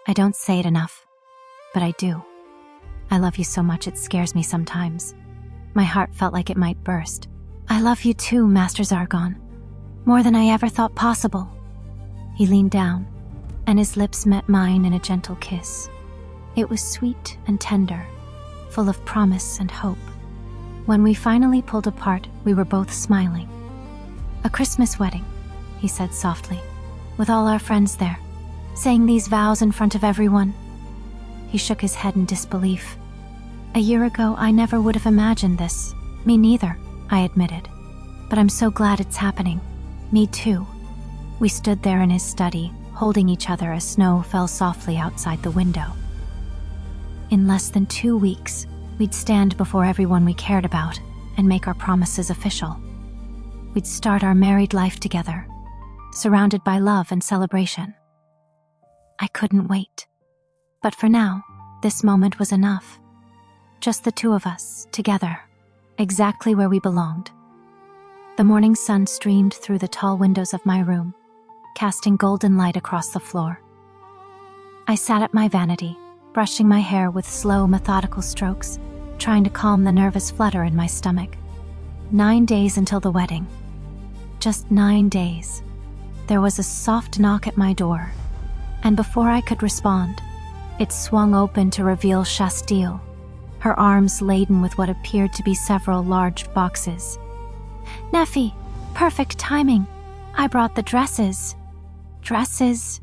I don't say it enough, but I do. I love you so much it scares me sometimes. My heart felt like it might burst. I love you too, Master Zargon, more than I ever thought possible. He leaned down, and his lips met mine in a gentle kiss. It was sweet and tender, full of promise and hope. When we finally pulled apart, we were both smiling. A Christmas wedding, he said softly, with all our friends there, saying these vows in front of everyone. He shook his head in disbelief. A year ago, I never would have imagined this. Me neither, I admitted. But I'm so glad it's happening. Me too. We stood there in his study, holding each other as snow fell softly outside the window. In less than 2 weeks, we'd stand before everyone we cared about and make our promises official. We'd start our married life together, surrounded by love and celebration. I couldn't wait. But for now, this moment was enough. Just the two of us, together, exactly where we belonged. The morning sun streamed through the tall windows of my room, casting golden light across the floor. I sat at my vanity, brushing my hair with slow, methodical strokes, trying to calm the nervous flutter in my stomach. 9 days until the wedding. Just 9 days. There was a soft knock at my door, and before I could respond, it swung open to reveal Chastille, her arms laden with what appeared to be several large boxes. "Neffi, perfect timing. I brought the dresses." "Dresses?"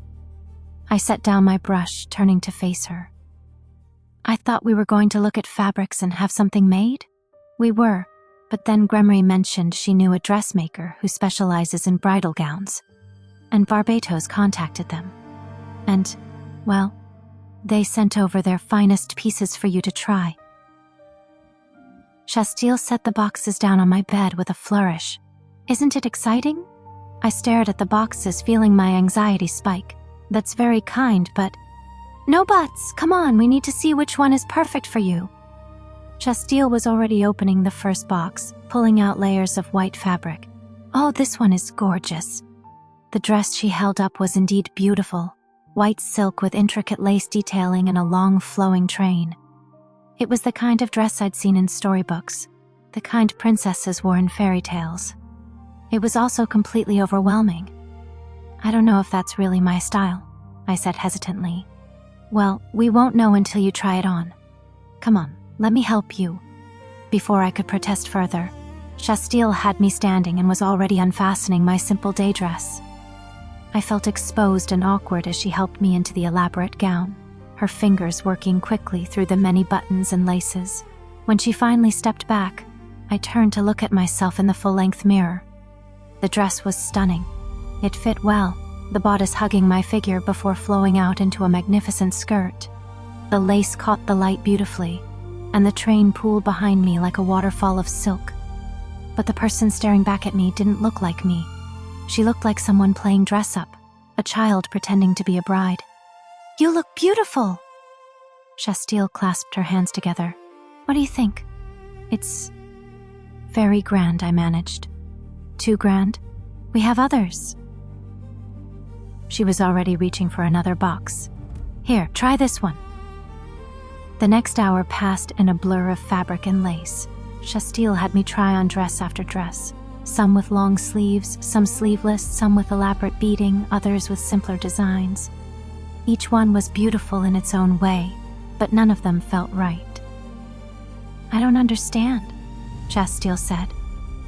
I set down my brush, turning to face her. "I thought we were going to look at fabrics and have something made?" "We were, but then Gremory mentioned she knew a dressmaker who specializes in bridal gowns, and Barbatos contacted them. And, well, they sent over their finest pieces for you to try." Chastille set the boxes down on my bed with a flourish. "Isn't it exciting?" I stared at the boxes, feeling my anxiety spike. "That's very kind, but—" "No buts! Come on, we need to see which one is perfect for you." Chastille was already opening the first box, pulling out layers of white fabric. "Oh, this one is gorgeous." The dress she held up was indeed beautiful, white silk with intricate lace detailing and a long flowing train. It was the kind of dress I'd seen in storybooks, the kind princesses wore in fairy tales. It was also completely overwhelming. "I don't know if that's really my style," I said hesitantly. "Well, we won't know until you try it on. Come on, let me help you." Before I could protest further, Chastille had me standing and was already unfastening my simple day dress. I felt exposed and awkward as she helped me into the elaborate gown, her fingers working quickly through the many buttons and laces. When she finally stepped back, I turned to look at myself in the full-length mirror. The dress was stunning. It fit well, the bodice hugging my figure before flowing out into a magnificent skirt. The lace caught the light beautifully, and the train pooled behind me like a waterfall of silk. But the person staring back at me didn't look like me. She looked like someone playing dress-up, a child pretending to be a bride. "You look beautiful!" Chastille clasped her hands together. "What do you think?" "It's very grand," I managed. "Too grand? We have others." She was already reaching for another box. "Here, try this one." The next hour passed in a blur of fabric and lace. Chastille had me try on dress after dress, some with long sleeves, some sleeveless, some with elaborate beading, others with simpler designs. Each one was beautiful in its own way, but none of them felt right. "I don't understand," Chastille said,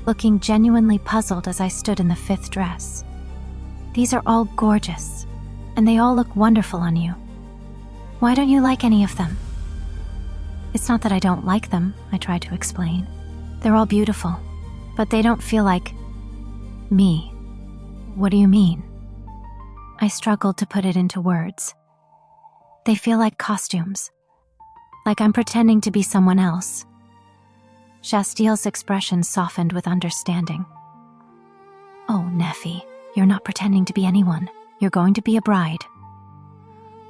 looking genuinely puzzled as I stood in the 5th dress. "These are all gorgeous, and they all look wonderful on you. Why don't you like any of them?" "It's not that I don't like them," I tried to explain. "They're all beautiful, but they don't feel like me." "What do you mean?" I struggled to put it into words. "They feel like costumes, like I'm pretending to be someone else." Chastille's expression softened with understanding. "Oh, Neffi, you're not pretending to be anyone. You're going to be a bride.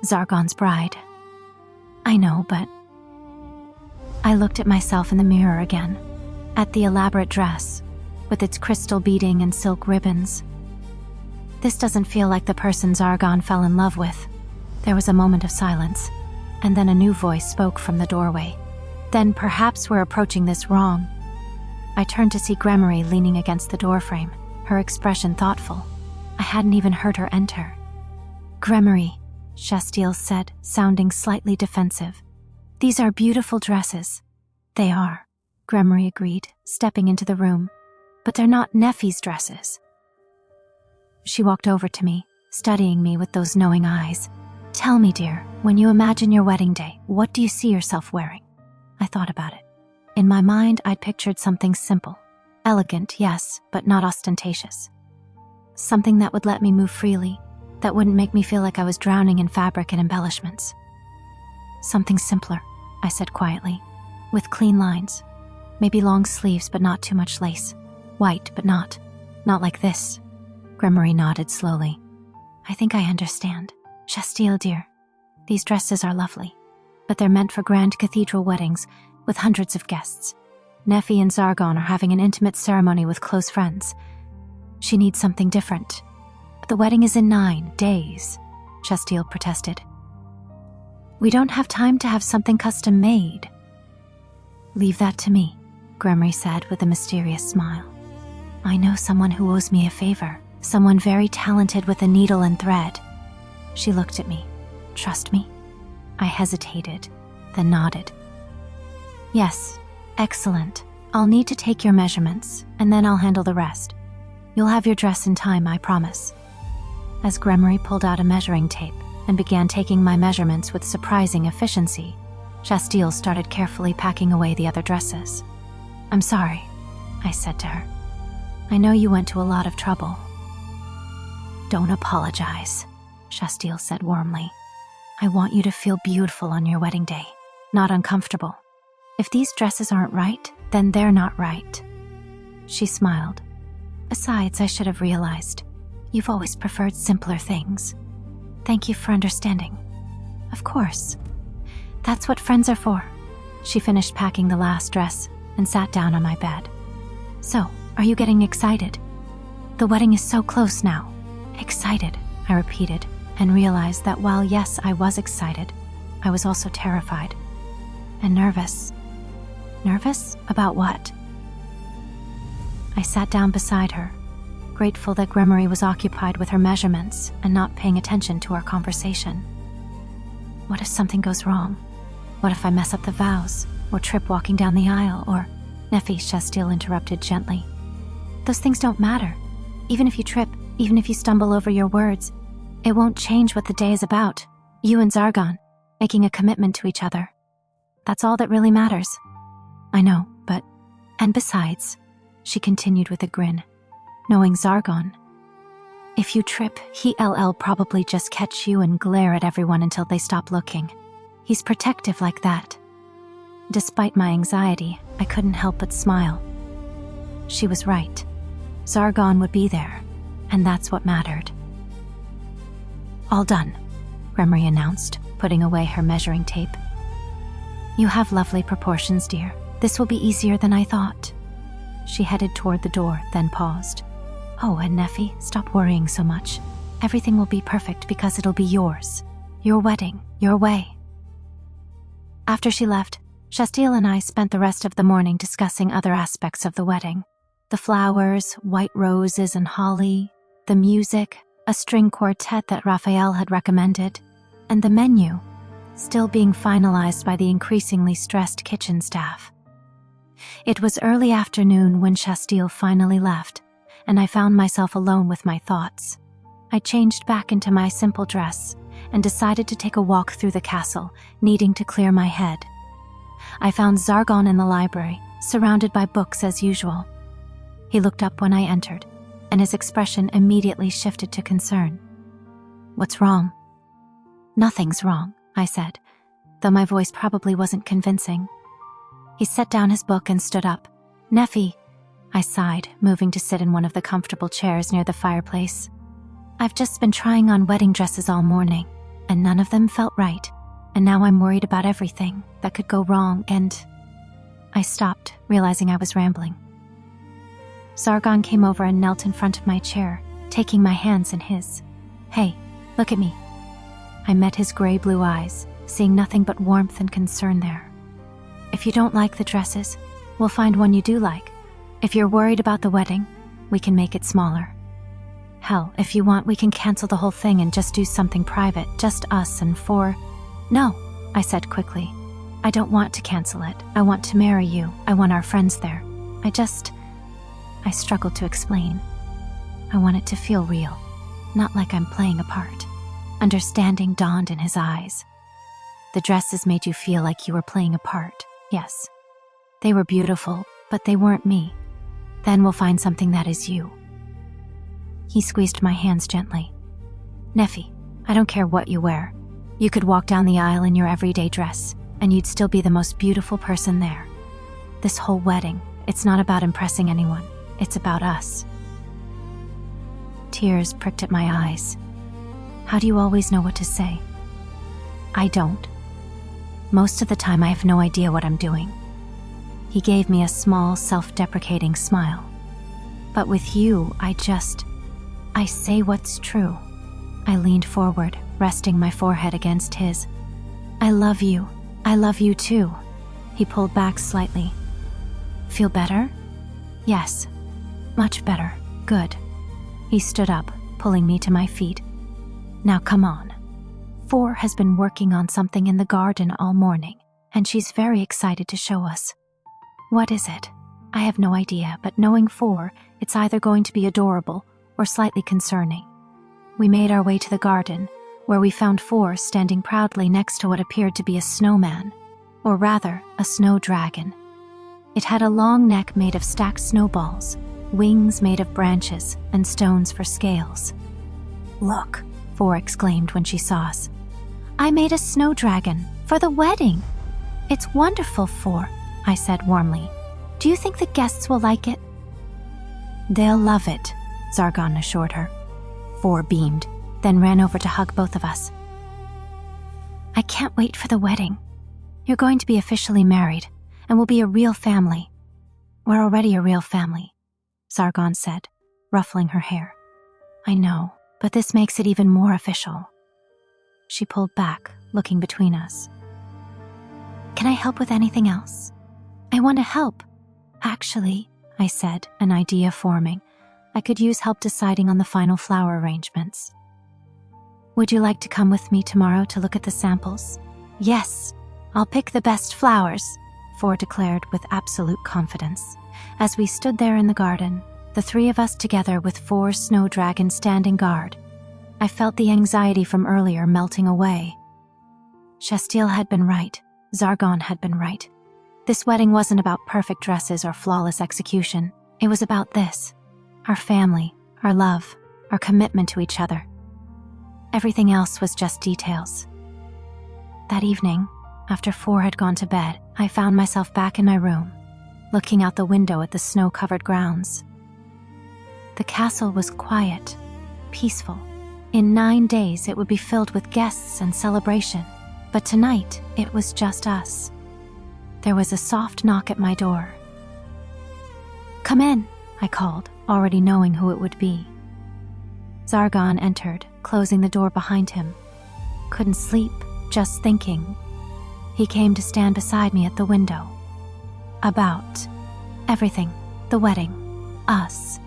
Zargon's bride." "I know, but..." I looked at myself in the mirror again, at the elaborate dress, with its crystal beading and silk ribbons. This doesn't feel like the person Zargon fell in love with. There was a moment of silence, and then a new voice spoke from the doorway. "Then perhaps we're approaching this wrong." I turned to see Gremory leaning against the doorframe, her expression thoughtful. I hadn't even heard her enter. "Gremory," Chastille said, sounding slightly defensive. "These are beautiful dresses." "They are," Gremory agreed, stepping into the room. "But they're not Neffi's dresses." She walked over to me, studying me with those knowing eyes. "Tell me, dear, when you imagine your wedding day, what do you see yourself wearing?" I thought about it. In my mind, I'd pictured something simple. Elegant, yes, but not ostentatious. Something that would let me move freely, that wouldn't make me feel like I was drowning in fabric and embellishments. "Something simpler," I said quietly, "with clean lines. Maybe long sleeves, but not too much lace. White, but not like this." Gremory nodded slowly. "I think I understand. Chastille, dear, These dresses are lovely, but they're meant for grand cathedral weddings with hundreds of guests. Neffi and Zargon are having an intimate ceremony with close friends. She needs something different. But the wedding is in 9 days, Shasteel protested. We don't have time to have something custom made. Leave that to me, Gremory said with a mysterious smile. I know someone who owes me a favor, someone very talented with a needle and thread. She looked at me. Trust me? I hesitated, then nodded. Yes, excellent. I'll need to take your measurements, and then I'll handle the rest. You'll have your dress in time, I promise. As Gremory pulled out a measuring tape and began taking my measurements with surprising efficiency, Shasteel started carefully packing away the other dresses. I'm sorry, I said to her. I know you went to a lot of trouble. Don't apologize, Shasteel said warmly. I want you to feel beautiful on your wedding day, not uncomfortable. If these dresses aren't right, then they're not right. She smiled. Besides, I should have realized. You've always preferred simpler things. Thank you for understanding. Of course. That's what friends are for. She finished packing the last dress and sat down on my bed. So, are you getting excited? The wedding is so close now. Excited, I repeated, and realized that while yes, I was excited, I was also terrified. And nervous. Nervous? About what? I sat down beside her, grateful that Gremory was occupied with her measurements and not paying attention to our conversation. What if something goes wrong? What if I mess up the vows, or trip walking down the aisle, or... Neffi, Shasteel interrupted gently. Those things don't matter. Even if you trip, even if you stumble over your words, it won't change what the day is about. You and Zargon, making a commitment to each other. That's all that really matters. I know, but... And besides, she continued with a grin, knowing Zargon. If you trip, he'll probably just catch you and glare at everyone until they stop looking. He's protective like that. Despite my anxiety, I couldn't help but smile. She was right. Zargon would be there, and that's what mattered. All done, Gremory announced, putting away her measuring tape. You have lovely proportions, dear. This will be easier than I thought. She headed toward the door, then paused. Oh, and Neffi, stop worrying so much. Everything will be perfect because it'll be yours. Your wedding, your way. After she left, Shasteel and I spent the rest of the morning discussing other aspects of the wedding. The flowers, white roses and holly, the music, a string quartet that Raphael had recommended, and the menu, still being finalized by the increasingly stressed kitchen staff. It was early afternoon when Shasteel finally left, and I found myself alone with my thoughts. I changed back into my simple dress and decided to take a walk through the castle, needing to clear my head. I found Zargon in the library, surrounded by books as usual. He looked up when I entered, and his expression immediately shifted to concern. What's wrong? Nothing's wrong, I said, though my voice probably wasn't convincing. He set down his book and stood up. Neffi, I sighed, moving to sit in one of the comfortable chairs near the fireplace. I've just been trying on wedding dresses all morning, and none of them felt right, and now I'm worried about everything that could go wrong, and... I stopped, realizing I was rambling. Zargon came over and knelt in front of my chair, taking my hands in his. Hey, look at me. I met his gray-blue eyes, seeing nothing but warmth and concern there. If you don't like the dresses, we'll find one you do like. If you're worried about the wedding, we can make it smaller. Hell, if you want, we can cancel the whole thing and just do something private, just us and four... No, I said quickly. I don't want to cancel it. I want to marry you. I want our friends there. I struggled to explain. I want it to feel real, not like I'm playing a part. Understanding dawned in his eyes. The dresses made you feel like you were playing a part, yes. They were beautiful, but they weren't me. Then we'll find something that is you. He squeezed my hands gently. Neffi, I don't care what you wear. You could walk down the aisle in your everyday dress, and you'd still be the most beautiful person there. This whole wedding, it's not about impressing anyone. It's about us. Tears pricked at my eyes. How do you always know what to say? I don't. Most of the time I have no idea what I'm doing. He gave me a small, self-deprecating smile. But with you, I say what's true. I leaned forward, resting my forehead against his. I love you. I love you too. He pulled back slightly. Feel better? Yes. Much better. Good. He stood up, pulling me to my feet. Now come on. 4 has been working on something in the garden all morning, and she's very excited to show us. What is it? I have no idea, but knowing 4, it's either going to be adorable or slightly concerning. We made our way to the garden, where we found 4 standing proudly next to what appeared to be a snowman, or rather, a snow dragon. It had a long neck made of stacked snowballs, wings made of branches, and stones for scales. Look, 4 exclaimed when she saw us. I made a snow dragon for the wedding. It's wonderful, 4, I said warmly. Do you think the guests will like it? They'll love it, Zargon assured her. 4 beamed, then ran over to hug both of us. I can't wait for the wedding. You're going to be officially married, and we'll be a real family. We're already a real family, Zargon said, ruffling her hair. I know, but this makes it even more official. She pulled back, looking between us. Can I help with anything else? I want to help. Actually, I said, an idea forming. I could use help deciding on the final flower arrangements. Would you like to come with me tomorrow to look at the samples? Yes, I'll pick the best flowers, 4 declared with absolute confidence. As we stood there in the garden, the 3 of us together with 4 snow dragons standing guard, I felt the anxiety from earlier melting away. Shastiel had been right. Zargon had been right. This wedding wasn't about perfect dresses or flawless execution. It was about this. Our family, our love, our commitment to each other. Everything else was just details. That evening, after 4 had gone to bed, I found myself back in my room, looking out the window at the snow-covered grounds. The castle was quiet, peaceful. In 9 days, it would be filled with guests and celebration. But tonight, it was just us. There was a soft knock at my door. Come in, I called, already knowing who it would be. Zargon entered, closing the door behind him. Couldn't sleep, just thinking. He came to stand beside me at the window. About everything, the wedding, us.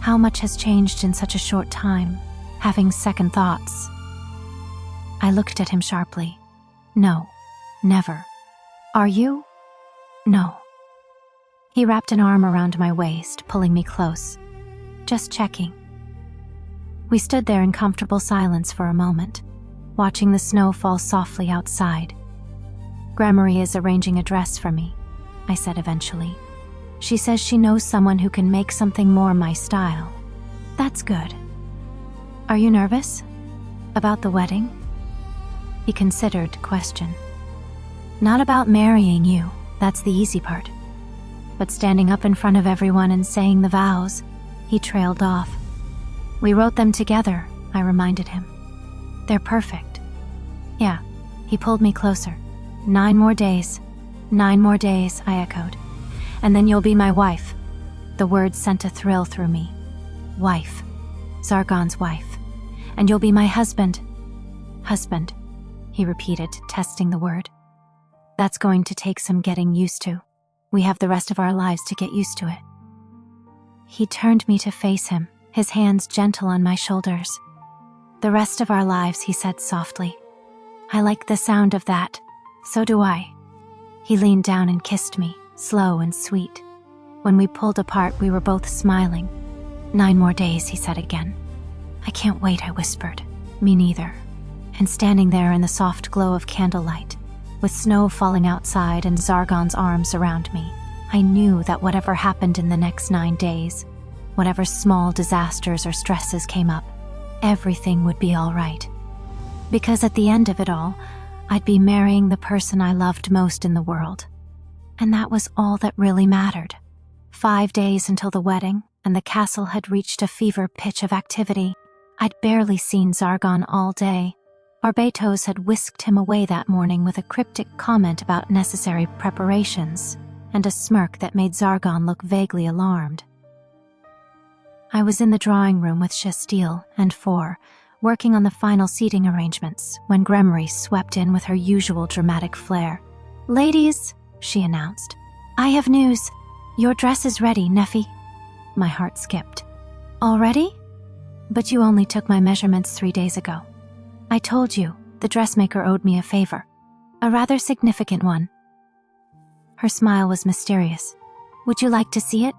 How much has changed in such a short time, having second thoughts. I looked at him sharply. No, never. Are you? No. He wrapped an arm around my waist, pulling me close. Just checking. We stood there in comfortable silence for a moment, watching the snow fall softly outside. Grandmarie is arranging a dress for me, I said eventually. She says she knows someone who can make something more my style. That's good. Are you nervous? About the wedding? He considered the question. Not about marrying you, that's the easy part. But standing up in front of everyone and saying the vows, he trailed off. We wrote them together, I reminded him. They're perfect. Yeah, he pulled me closer. 9 more days. 9 more days, I echoed. And then you'll be my wife. The words sent a thrill through me. Wife. Zargon's wife. And you'll be my husband. Husband, he repeated, testing the word. That's going to take some getting used to. We have the rest of our lives to get used to it. He turned me to face him, his hands gentle on my shoulders. The rest of our lives, he said softly. I like the sound of that. So do I. He leaned down and kissed me, slow and sweet. When we pulled apart, we were both smiling. 9 more days, he said again. I can't wait, I whispered. Me neither. And standing there in the soft glow of candlelight, with snow falling outside and Zargon's arms around me, I knew that whatever happened in the next 9 days, whatever small disasters or stresses came up, everything would be all right. Because at the end of it all, I'd be marrying the person I loved most in the world. And that was all that really mattered. 5 days until the wedding, and the castle had reached a fever pitch of activity. I'd barely seen Zargon all day. Barbatos had whisked him away that morning with a cryptic comment about necessary preparations and a smirk that made Zargon look vaguely alarmed. I was in the drawing room with Shasteel and Four, working on the final seating arrangements, when Gremory swept in with her usual dramatic flair. "Ladies," she announced, "I have news. Your dress is ready, Neffi." My heart skipped. "Already? But you only took my measurements 3 days ago. I told you, the dressmaker owed me a favor. A rather significant one." Her smile was mysterious. "Would you like to see it?"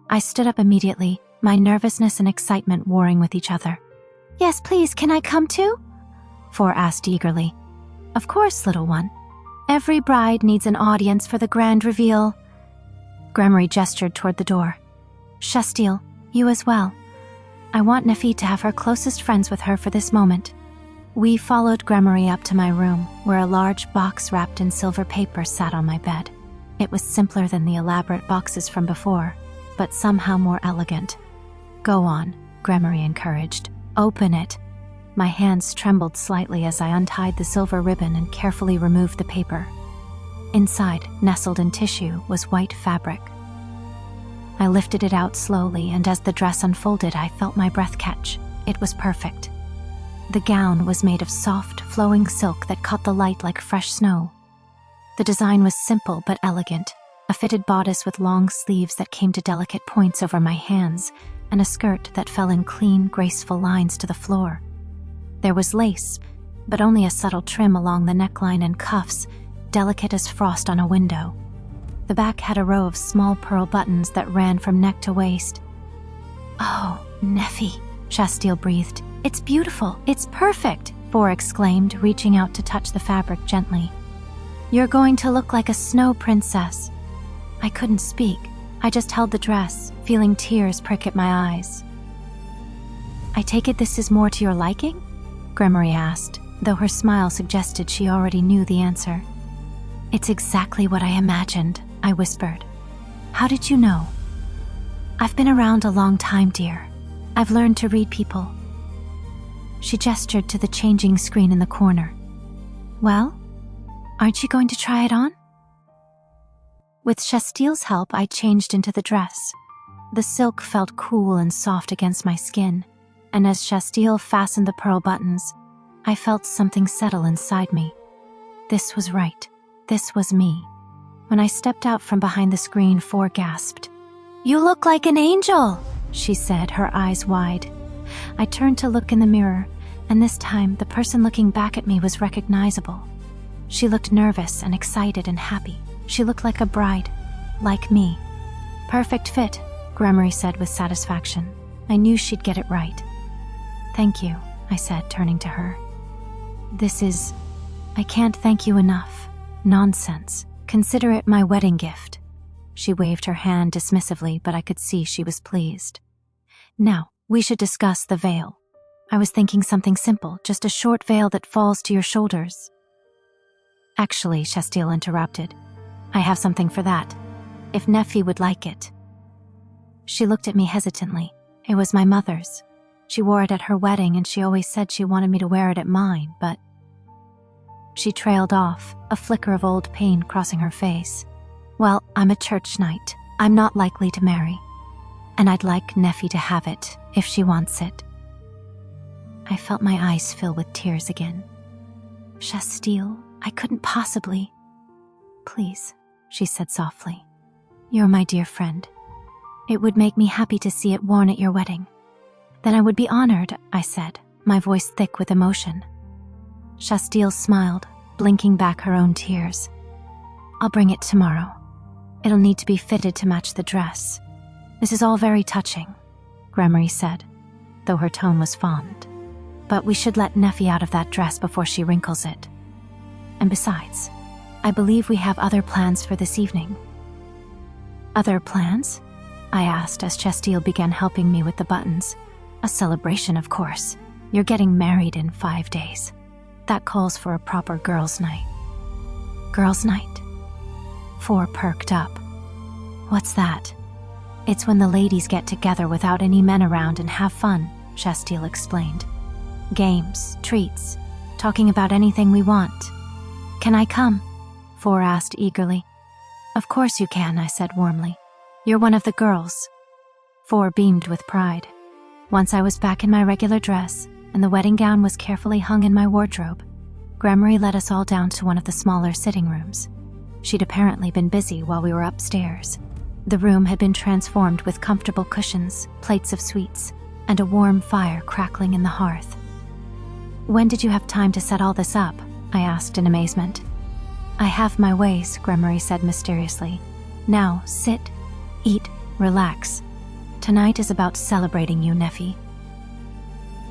I stood up immediately, my nervousness and excitement warring with each other. "Yes, please, can I come too?" Four asked eagerly. "Of course, little one. Every bride needs an audience for the grand reveal." Gremory gestured toward the door. "Shasteel, you as well. I want Neffi to have her closest friends with her for this moment." We followed Gremory up to my room, where a large box wrapped in silver paper sat on my bed. It was simpler than the elaborate boxes from before, but somehow more elegant. "Go on," Gremory encouraged. "Open it." My hands trembled slightly as I untied the silver ribbon and carefully removed the paper. Inside, nestled in tissue, was white fabric. I lifted it out slowly, and as the dress unfolded, I felt my breath catch. It was perfect. The gown was made of soft, flowing silk that caught the light like fresh snow. The design was simple but elegant, a fitted bodice with long sleeves that came to delicate points over my hands, and a skirt that fell in clean, graceful lines to the floor. There was lace, but only a subtle trim along the neckline and cuffs, delicate as frost on a window. The back had a row of small pearl buttons that ran from neck to waist. "Oh, Neffi," Shasteel breathed. "It's beautiful, it's perfect," Four exclaimed, reaching out to touch the fabric gently. "You're going to look like a snow princess." I couldn't speak. I just held the dress, feeling tears prick at my eyes. "I take it this is more to your liking?" Gremory asked, though her smile suggested she already knew the answer. "It's exactly what I imagined," I whispered. "How did you know?" "I've been around a long time, dear. I've learned to read people." She gestured to the changing screen in the corner. "Well, aren't you going to try it on?" With Shasteel's help, I changed into the dress. The silk felt cool and soft against my skin, and as Shasteel fastened the pearl buttons, I felt something settle inside me. This was right. This was me. When I stepped out from behind the screen, Four gasped. "You look like an angel," she said, her eyes wide. I turned to look in the mirror, and this time the person looking back at me was recognizable. She looked nervous and excited and happy. She looked like a bride, like me. "Perfect fit," Gremory said with satisfaction. I knew she'd get it right. "Thank you," I said, turning to her. I can't thank you enough. Nonsense. Consider it my wedding gift." She waved her hand dismissively, but I could see she was pleased. "Now, we should discuss the veil. I was thinking something simple, just a short veil that falls to your shoulders." "Actually," Shasteel interrupted, "I have something for that, if Neffi would like it." She looked at me hesitantly. It was my mother's. She wore it at her wedding, and she always said she wanted me to wear it at mine, but... She trailed off, a flicker of old pain crossing her face. "Well, I'm a church knight. I'm not likely to marry. And I'd like Neffi to have it, if she wants it." I felt my eyes fill with tears again. "Shasteel, I couldn't possibly." "Please," she said softly. "You're my dear friend. It would make me happy to see it worn at your wedding." "Then I would be honored," I said, my voice thick with emotion. Shasteel smiled, blinking back her own tears. "I'll bring it tomorrow. It'll need to be fitted to match the dress. This is all very touching," Gremory said, though her tone was fond. "But we should let Neffi out of that dress before she wrinkles it. And besides, I believe we have other plans for this evening." "Other plans?" I asked as Shasteel began helping me with the buttons. "A celebration, of course. You're getting married in 5 days. That calls for a proper girls' night." "Girls' night?" Four perked up. "What's that?" "It's when the ladies get together without any men around and have fun," Shasteel explained. "Games, treats, talking about anything we want. Can I come? 4 asked eagerly. Of course you can, I said warmly. You're one of the girls. 4 beamed with pride. Once I was back in my regular dress, and the wedding gown was carefully hung in my wardrobe, Gremory led us all down to one of the smaller sitting rooms. She'd apparently been busy while we were upstairs. The room had been transformed with comfortable cushions, plates of sweets, and a warm fire crackling in the hearth. When did you have time to set all this up? I asked in amazement. I have my ways, Gremory said mysteriously. Now, sit, eat, relax. Tonight is about celebrating you, Neffi.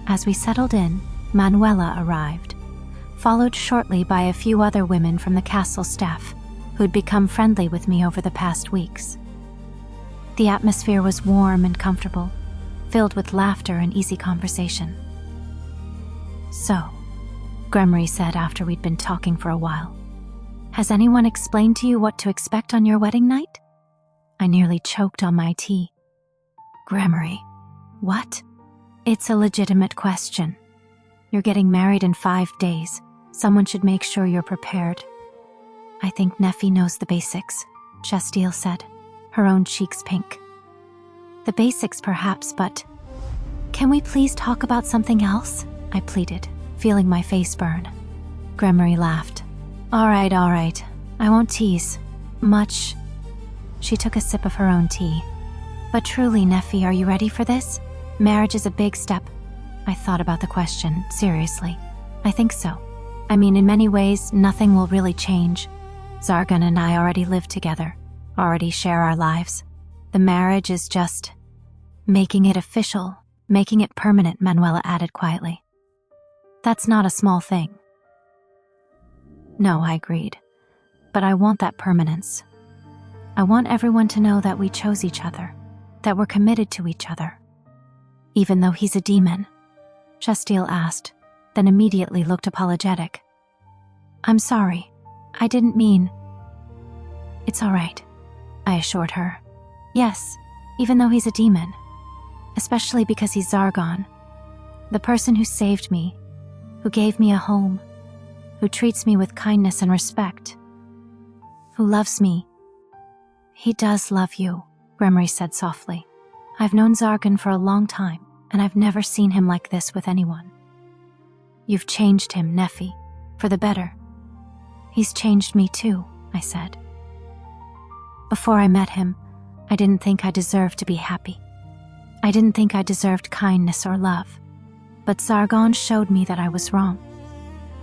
As we settled in, Manuela arrived, followed shortly by a few other women from the castle staff who'd become friendly with me over the past weeks. The atmosphere was warm and comfortable, filled with laughter and easy conversation. So, Gremory said after we'd been talking for a while, has anyone explained to you what to expect on your wedding night? I nearly choked on my tea. Gremory, what? It's a legitimate question. You're getting married in 5 days. Someone should make sure you're prepared. I think Neffi knows the basics, Chastile said, her own cheeks pink. The basics perhaps, but can we please talk about something else? I pleaded, feeling my face burn. Gremory laughed. All right, I won't tease. Much. She took a sip of her own tea. But truly, Neffi, are you ready for this? Marriage is a big step. I thought about the question, seriously. I think so. I mean, in many ways, nothing will really change. Zargon and I already live together, already share our lives. The marriage is just making it official, making it permanent, Manuela added quietly. That's not a small thing. No, I agreed. But I want that permanence. I want everyone to know that we chose each other, that we're committed to each other. Even though he's a demon, Chastile asked, then immediately looked apologetic. I'm sorry. I didn't mean. It's all right, I assured her. Yes, even though he's a demon. Especially because he's Zargon. The person who saved me, who gave me a home, who treats me with kindness and respect, who loves me. He does love you, Gremory said softly. I've known Zargon for a long time, and I've never seen him like this with anyone. You've changed him, Neffi, for the better. He's changed me too, I said. Before I met him, I didn't think I deserved to be happy. I didn't think I deserved kindness or love. But Zargon showed me that I was wrong.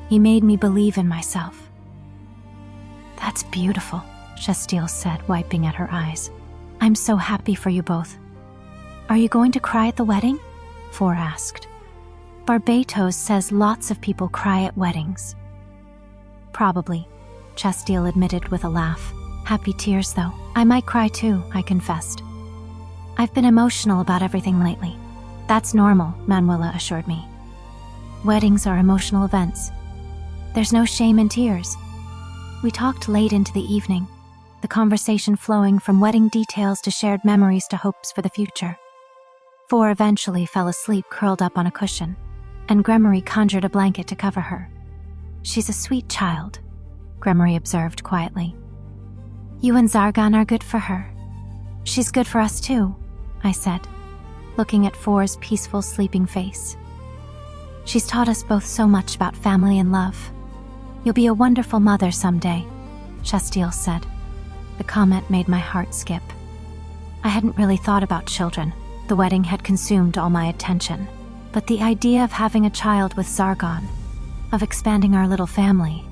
He made me believe in myself. That's beautiful, Chastile said, wiping at her eyes. I'm so happy for you both. Are you going to cry at the wedding? 4 asked. Barbatos says lots of people cry at weddings. Probably, Chastile admitted with a laugh. Happy tears, though. I might cry too, I confessed. I've been emotional about everything lately. That's normal, Manuela assured me. Weddings are emotional events. There's no shame in tears. We talked late into the evening, the conversation flowing from wedding details to shared memories to hopes for the future. 4 eventually fell asleep curled up on a cushion, and Gremory conjured a blanket to cover her. She's a sweet child, Gremory observed quietly. You and Zargon are good for her. She's good for us too, I said, looking at 4's peaceful sleeping face. She's taught us both so much about family and love. You'll be a wonderful mother someday, Chastile said. The comment made my heart skip. I hadn't really thought about children. The wedding had consumed all my attention. But the idea of having a child with Zargon, of expanding our little family,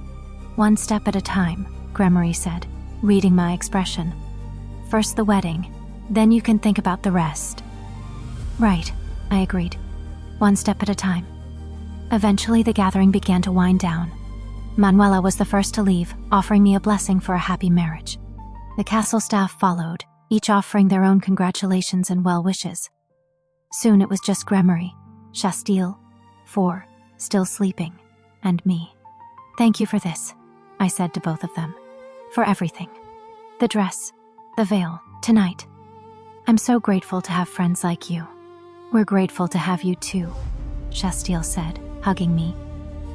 one step at a time, Gremory said, reading my expression. First the wedding, then you can think about the rest. Right, I agreed. One step at a time. Eventually the gathering began to wind down. Manuela was the first to leave, offering me a blessing for a happy marriage. The castle staff followed, each offering their own congratulations and well wishes. Soon it was just Gremory, Chastile, 4, still sleeping, and me. Thank you for this, I said to both of them. For everything. The dress, the veil, tonight. I'm so grateful to have friends like you. We're grateful to have you too, Chastile said, hugging me.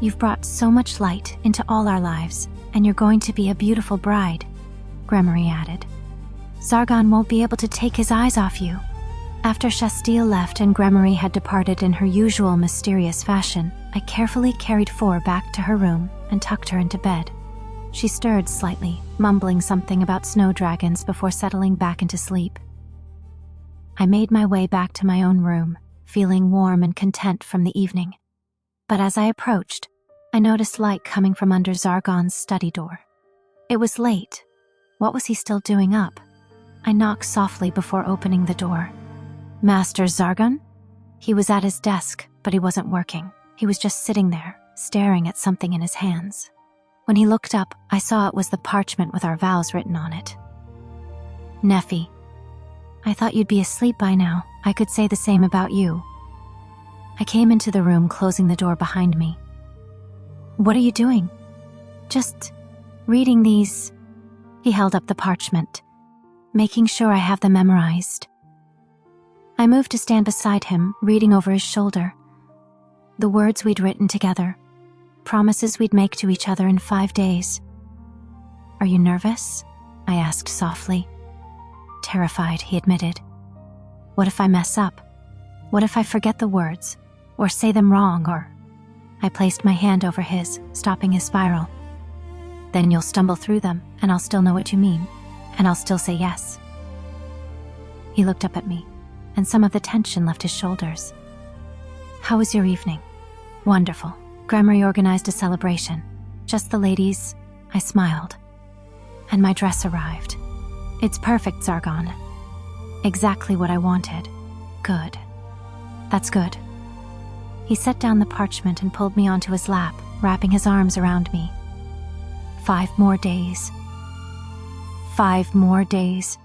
You've brought so much light into all our lives, and you're going to be a beautiful bride," Gremory added. "Zargon won't be able to take his eyes off you." After Shastile left and Gremory had departed in her usual mysterious fashion, I carefully carried Four back to her room and tucked her into bed. She stirred slightly, mumbling something about snow dragons before settling back into sleep. I made my way back to my own room, feeling warm and content from the evening. But as I approached, I noticed light coming from under Zargon's study door. It was late. What was he still doing up? I knocked softly before opening the door. "Master Zargon?" He was at his desk, but he wasn't working. He was just sitting there, staring at something in his hands. When he looked up, I saw it was the parchment with our vows written on it. "Neffi, I thought you'd be asleep by now. I could say the same about you." I came into the room, closing the door behind me. "What are you doing?" "Just reading these." He held up the parchment, making sure I have them memorized. I moved to stand beside him, reading over his shoulder. The words we'd written together, promises we'd make to each other in 5 days. "Are you nervous?" I asked softly. "Terrified," he admitted. "What if I mess up? What if I forget the words, or say them wrong, or—" I placed my hand over his, stopping his spiral. "Then you'll stumble through them, and I'll still know what you mean, and I'll still say yes." He looked up at me, and some of the tension left his shoulders. "How was your evening?" "Wonderful. Gremory organized a celebration. Just the ladies." I smiled. "And my dress arrived. It's perfect, Zargon. Exactly what I wanted." "Good. That's good." He set down the parchment and pulled me onto his lap, wrapping his arms around me. 5 more days. 5 more days,"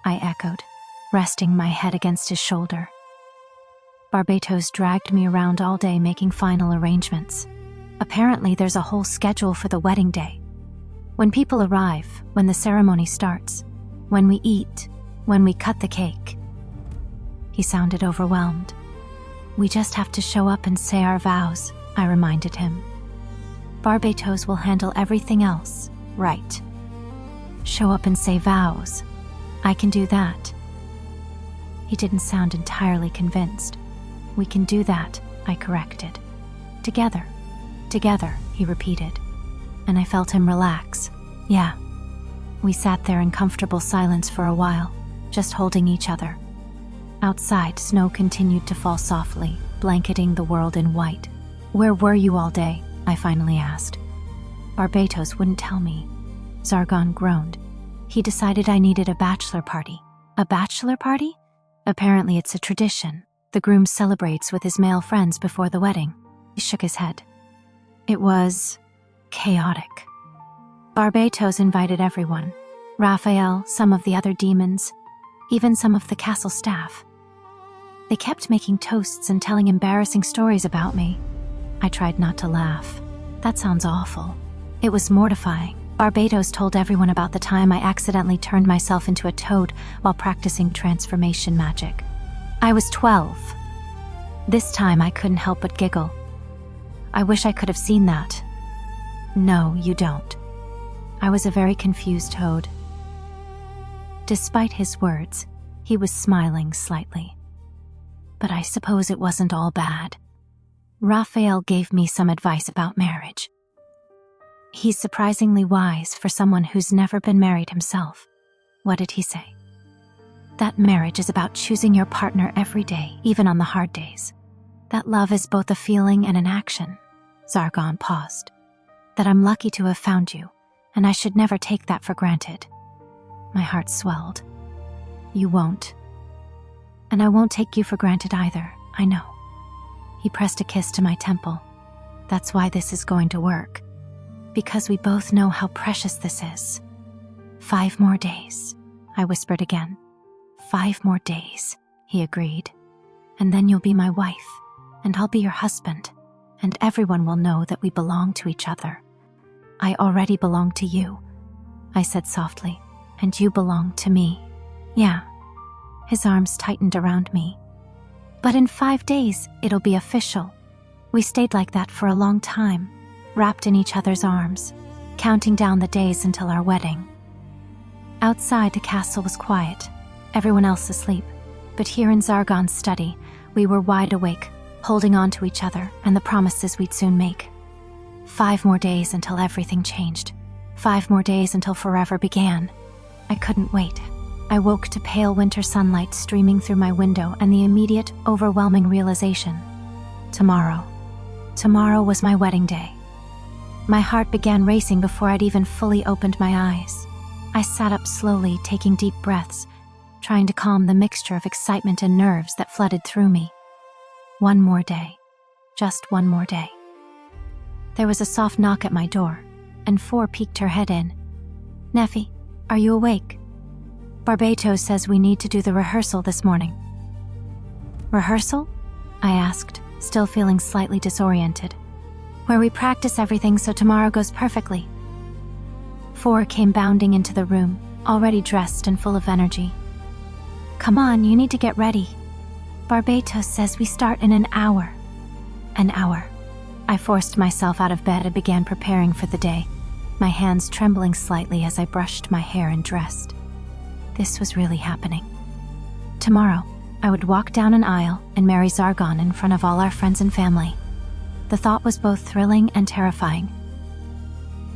I echoed, resting my head against his shoulder. Barbatos dragged me around all day making final arrangements. Apparently there's a whole schedule for the wedding day. When people arrive, when the ceremony starts, when we eat, when we cut the cake. He sounded overwhelmed. "We just have to show up and say our vows," I reminded him. "Barbatos will handle everything else, right?" "Show up and say vows. I can do that." He didn't sound entirely convinced. "We can do that," I corrected. Together, he repeated, and I felt him relax. "Yeah." We sat there in comfortable silence for a while, just holding each other. Outside, snow continued to fall softly, blanketing the world in white. "Where were you all day?" I finally asked. Barbatos wouldn't tell me. Zargon groaned. He decided I needed a bachelor party. "A bachelor party?" "Apparently it's a tradition. The groom celebrates with his male friends before the wedding." He shook his head. "It was chaotic. Barbatos invited everyone. Raphael, some of the other demons, even some of the castle staff. They kept making toasts and telling embarrassing stories about me." I tried not to laugh. "That sounds awful." "It was mortifying. Barbatos told everyone about the time I accidentally turned myself into a toad while practicing transformation magic. I was 12. This time I couldn't help but giggle. I wish I could have seen that." "No, you don't." I was a very confused toad. Despite his words, he was smiling slightly. "But I suppose it wasn't all bad. Raphael gave me some advice about marriage. He's surprisingly wise for someone who's never been married himself." "What did he say?" "That marriage is about choosing your partner every day, even on the hard days. That love is both a feeling and an action." Zargon paused. "That I'm lucky to have found you, and I should never take that for granted." My heart swelled. "You won't. And I won't take you for granted either, I know." He pressed a kiss to my temple. "That's why this is going to work. Because we both know how precious this is." 5 more days, I whispered again. 5 more days, he agreed. "And then you'll be my wife, and I'll be your husband, and everyone will know that we belong to each other." "I already belong to you," I said softly, "and you belong to me." "Yeah." His arms tightened around me. "But in 5 days, it'll be official." We stayed like that for a long time, wrapped in each other's arms, counting down the days until our wedding. Outside, the castle was quiet, everyone else asleep, but here in Zargon's study, we were wide awake, holding on to each other and the promises we'd soon make. 5 more days until everything changed. 5 more days until forever began. I couldn't wait. I woke to pale winter sunlight streaming through my window and the immediate, overwhelming realization. Tomorrow. Tomorrow was my wedding day. My heart began racing before I'd even fully opened my eyes. I sat up slowly, taking deep breaths, trying to calm the mixture of excitement and nerves that flooded through me. One more day. Just one more day. There was a soft knock at my door, and Four peeked her head in. "Neffi, are you awake? Barbatos says we need to do the rehearsal this morning." "Rehearsal?" I asked, still feeling slightly disoriented. "Where we practice everything so tomorrow goes perfectly." Four came bounding into the room, already dressed and full of energy. "Come on, you need to get ready. Barbatos says we start in an hour." An hour. I forced myself out of bed and began preparing for the day, my hands trembling slightly as I brushed my hair and dressed. This was really happening. Tomorrow, I would walk down an aisle and marry Zargon in front of all our friends and family. The thought was both thrilling and terrifying.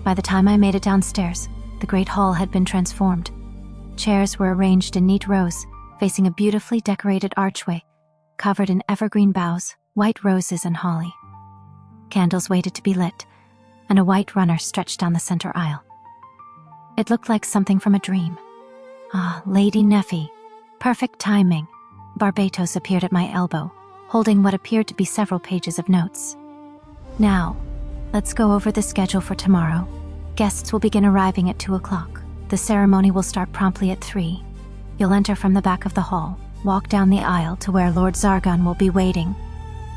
By the time I made it downstairs, the great hall had been transformed. Chairs were arranged in neat rows, facing a beautifully decorated archway, covered in evergreen boughs, white roses, and holly. Candles waited to be lit, and a white runner stretched down the center aisle. It looked like something from a dream. Ah, Lady Neffi. Perfect timing. Barbatos appeared at my elbow, holding what appeared to be several pages of notes. "Now, let's go over the schedule for tomorrow. Guests will begin arriving at 2 o'clock. The ceremony will start promptly at 3. You'll enter from the back of the hall, walk down the aisle to where Lord Zargon will be waiting."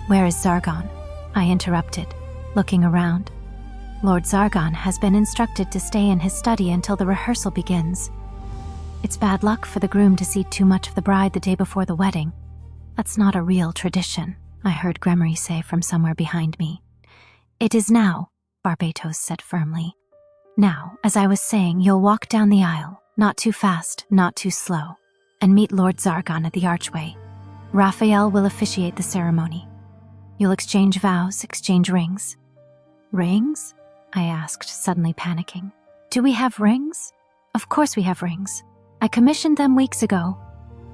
"Where is Zargon?" I interrupted, looking around. "Lord Zargon has been instructed to stay in his study until the rehearsal begins. It's bad luck for the groom to see too much of the bride the day before the wedding. That's not a real tradition," I heard Gremory say from somewhere behind me. "It is now," Barbatos said firmly. "Now, as I was saying, you'll walk down the aisle, not too fast, not too slow, and meet Lord Zargon at the archway. Raphael will officiate the ceremony. You'll exchange vows, exchange rings." "Rings?" I asked, suddenly panicking. "Do we have rings?" "Of course we have rings. I commissioned them weeks ago."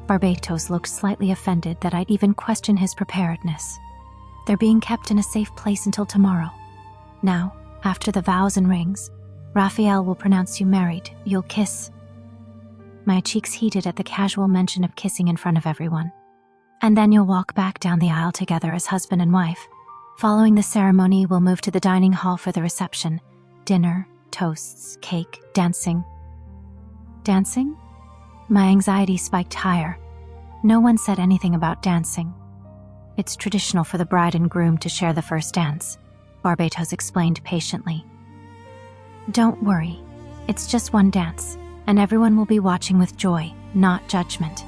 Barbatos looked slightly offended that I'd even question his preparedness. "They're being kept in a safe place until tomorrow. Now, after the vows and rings, Raphael will pronounce you married. You'll kiss." My cheeks heated at the casual mention of kissing in front of everyone. "And then you'll walk back down the aisle together as husband and wife. Following the ceremony, we'll move to the dining hall for the reception. Dinner, toasts, cake, dancing." "Dancing?" My anxiety spiked higher. No one said anything about dancing. "It's traditional for the bride and groom to share the first dance," Barbatos explained patiently. "Don't worry. It's just one dance, and everyone will be watching with joy, not judgment."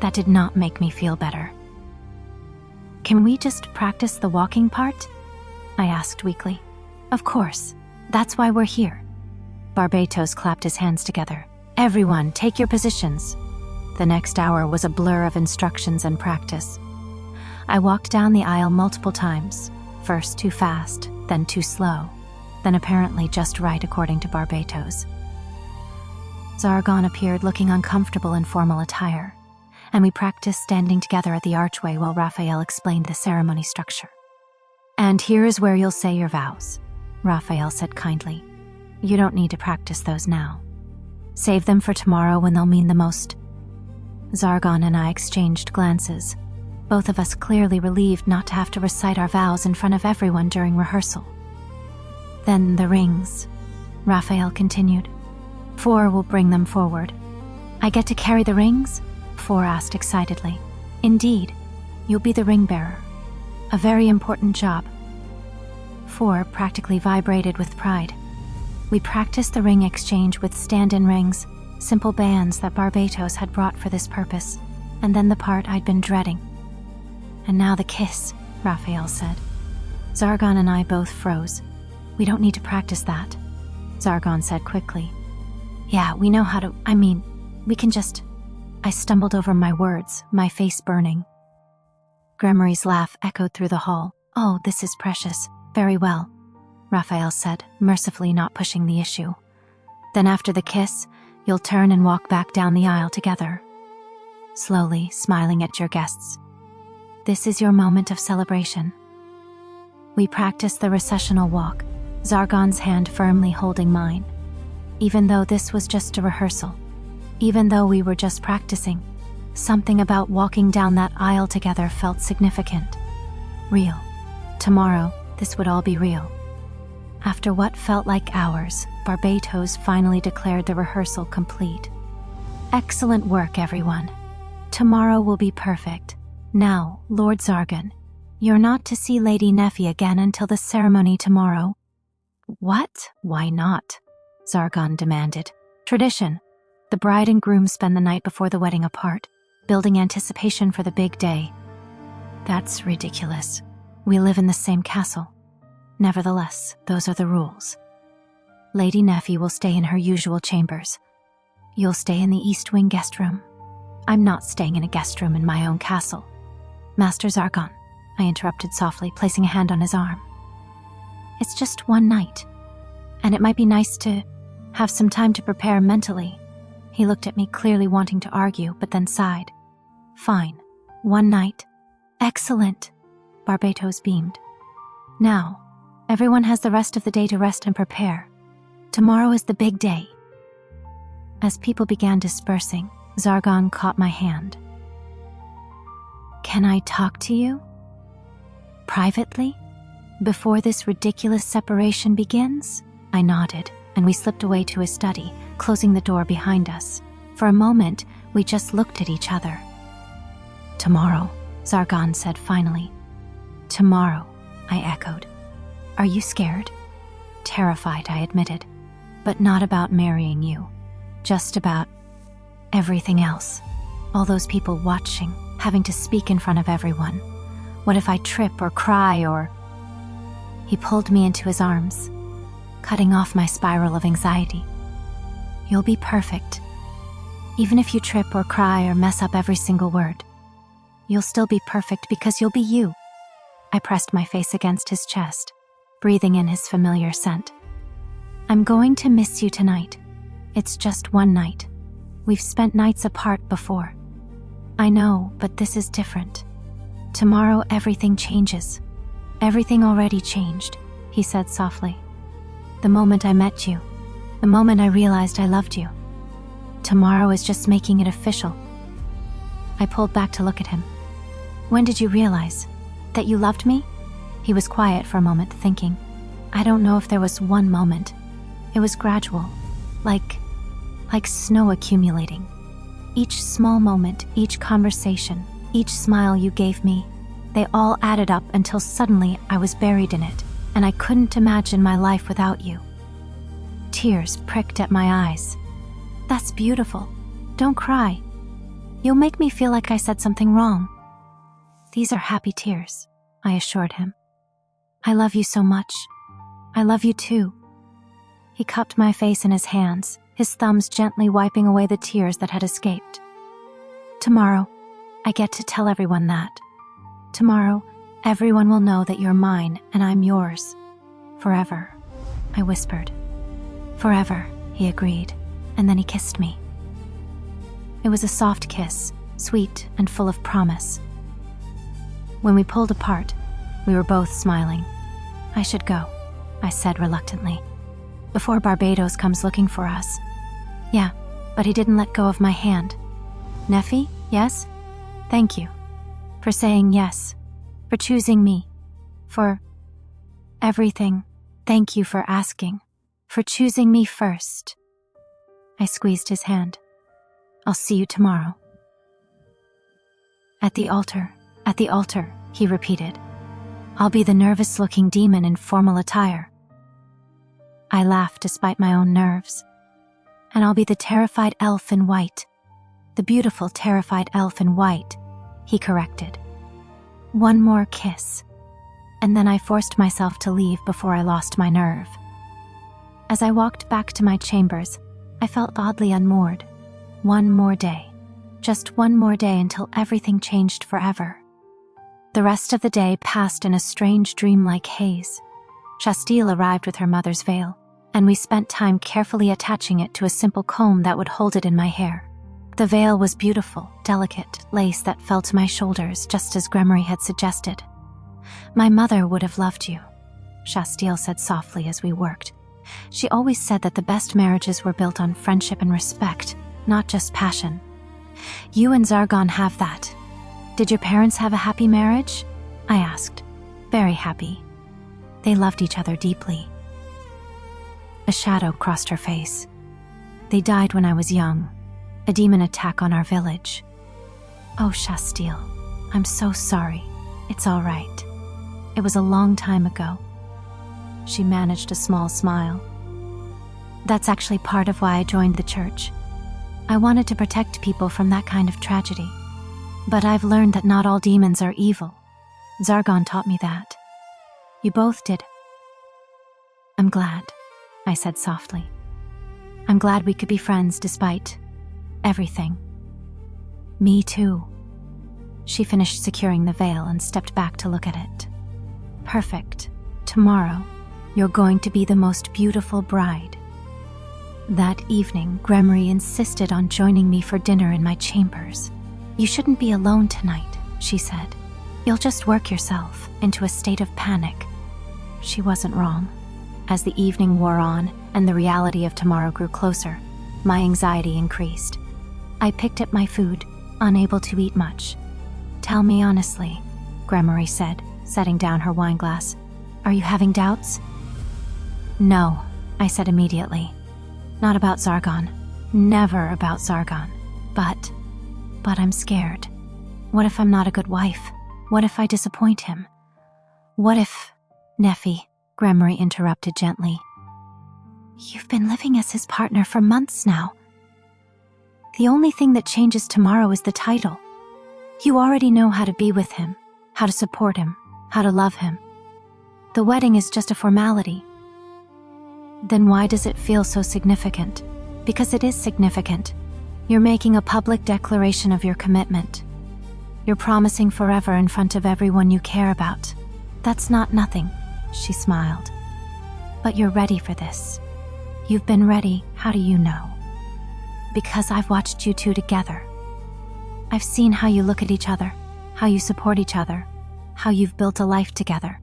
That did not make me feel better. "Can we just practice the walking part?" I asked weakly. "Of course. That's why we're here." Barbatos clapped his hands together. "Everyone, take your positions." The next hour was a blur of instructions and practice. I walked down the aisle multiple times, first too fast, then too slow, then apparently just right according to Barbatos. Zargon appeared looking uncomfortable in formal attire, and we practiced standing together at the archway while Raphael explained the ceremony structure. "And here is where you'll say your vows," Raphael said kindly. "You don't need to practice those now. Save them for tomorrow when they'll mean the most." Zargon and I exchanged glances, both of us clearly relieved not to have to recite our vows in front of everyone during rehearsal. "Then the rings," Raphael continued. "Four will bring them forward." "I get to carry the rings?" Four asked excitedly. "Indeed, you'll be the ring bearer. A very important job." Four practically vibrated with pride. We practiced the ring exchange with stand-in rings, simple bands that Barbatos had brought for this purpose, and then the part I'd been dreading. And now the kiss, Raphael said. Zargon and I both froze. We don't need to practice that, Zargon said quickly. Yeah, we know how to, we can just... I stumbled over my words, my face burning. Gremory's laugh echoed through the hall. Oh, this is precious. Very well, Raphael said, mercifully not pushing the issue. Then after the kiss, you'll turn and walk back down the aisle together, slowly smiling at your guests. This is your moment of celebration. We practiced the recessional walk, Zargon's hand firmly holding mine. Even though this was just a rehearsal, even though we were just practicing, something about walking down that aisle together felt significant. Real. Tomorrow, this would all be real. After what felt like hours, Barbatos finally declared the rehearsal complete. Excellent work, everyone. Tomorrow will be perfect. Now, Lord Zargon, you're not to see Lady Neffi again until the ceremony tomorrow. What? Why not? Zargon demanded. Tradition. The bride and groom spend the night before the wedding apart, building anticipation for the big day. That's ridiculous. We live in the same castle. Nevertheless, those are the rules. Lady Neffi will stay in her usual chambers. You'll stay in the East Wing guest room. I'm not staying in a guest room in my own castle. Master Zargon, I interrupted softly, placing a hand on his arm. It's just one night, and it might be nice to have some time to prepare mentally. He looked at me, clearly wanting to argue, but then sighed. Fine. One night. Excellent. Barbatos beamed. Now, everyone has the rest of the day to rest and prepare. Tomorrow is the big day. As people began dispersing, Zargon caught my hand. Can I talk to you? Privately? Before this ridiculous separation begins? I nodded, and we slipped away to his study, closing the door behind us. For a moment, we just looked at each other. Tomorrow, Zargon said finally. Tomorrow, I echoed. Are you scared? Terrified, I admitted. But not about marrying you. Just about everything else. All those people watching, having to speak in front of everyone. What if I trip or cry or... He pulled me into his arms, cutting off my spiral of anxiety. You'll be perfect. Even if you trip or cry or mess up every single word, you'll still be perfect because you'll be you. I pressed my face against his chest, breathing in his familiar scent. I'm going to miss you tonight. It's just one night. We've spent nights apart before. I know, but this is different. Tomorrow everything changes. Everything already changed, he said softly. The moment I met you, the moment I realized I loved you. Tomorrow is just making it official. I pulled back to look at him. When did you realize that you loved me? He was quiet for a moment, thinking. I don't know if there was one moment. It was gradual, like snow accumulating. Each small moment, each conversation, each smile you gave me, they all added up until suddenly I was buried in it, and I couldn't imagine my life without you. Tears pricked at my eyes. That's beautiful. Don't cry. You'll make me feel like I said something wrong. These are happy tears, I assured him. I love you so much. I love you too. He cupped my face in his hands, his thumbs gently wiping away the tears that had escaped. Tomorrow, I get to tell everyone that. Tomorrow, everyone will know that you're mine and I'm yours. Forever, I whispered. Forever, he agreed, and then he kissed me. It was a soft kiss, sweet and full of promise. When we pulled apart, we were both smiling. I should go, I said reluctantly, before Barbatos comes looking for us. Yeah, but he didn't let go of my hand. Neffi, yes? Thank you. For saying yes. For choosing me. For everything. Thank you for asking. For choosing me first. I squeezed his hand. I'll see you tomorrow. At the altar, he repeated. I'll be the nervous-looking demon in formal attire. I laughed despite my own nerves. And I'll be the terrified elf in white. The beautiful terrified elf in white, he corrected. One more kiss, and then I forced myself to leave before I lost my nerve. As I walked back to my chambers, I felt oddly unmoored. One more day. Just one more day until everything changed forever. The rest of the day passed in a strange dreamlike haze. Shastile arrived with her mother's veil, and we spent time carefully attaching it to a simple comb that would hold it in my hair. The veil was beautiful, delicate lace that fell to my shoulders just as Gremory had suggested. "My mother would have loved you," Shastile said softly as we worked. "She always said that the best marriages were built on friendship and respect, not just passion. You and Zargon have that. Did your parents have a happy marriage?" I asked. "Very happy. They loved each other deeply." A shadow crossed her face. "They died when I was young. A demon attack on our village." "Oh, Shastile, I'm so sorry. It's all right. It was a long time ago." She managed a small smile. "That's actually part of why I joined the church. I wanted to protect people from that kind of tragedy. But I've learned that not all demons are evil. Zargon taught me that. You both did." "I'm glad," I said softly. "I'm glad we could be friends despite everything." "Me too." She finished securing the veil and stepped back to look at it. "Perfect. Tomorrow, you're going to be the most beautiful bride." That evening, Gremory insisted on joining me for dinner in my chambers. "You shouldn't be alone tonight," she said. "You'll just work yourself into a state of panic." She wasn't wrong. As the evening wore on and the reality of tomorrow grew closer, my anxiety increased. I picked at my food, unable to eat much. "Tell me honestly," Gremory said, setting down her wine glass. "Are you having doubts?" "No," I said immediately. "Not about Zargon. Never about Zargon. But I'm scared. What if I'm not a good wife? What if I disappoint him? What if—" "Neffi," Gremory interrupted gently. "You've been living as his partner for months now. The only thing that changes tomorrow is the title. You already know how to be with him, how to support him, how to love him. The wedding is just a formality." "Then why does it feel so significant?" "Because it is significant. You're making a public declaration of your commitment. You're promising forever in front of everyone you care about. That's not nothing," she smiled. "But you're ready for this. You've been ready, how do you know?" "Because I've watched you two together. I've seen how you look at each other, how you support each other, how you've built a life together.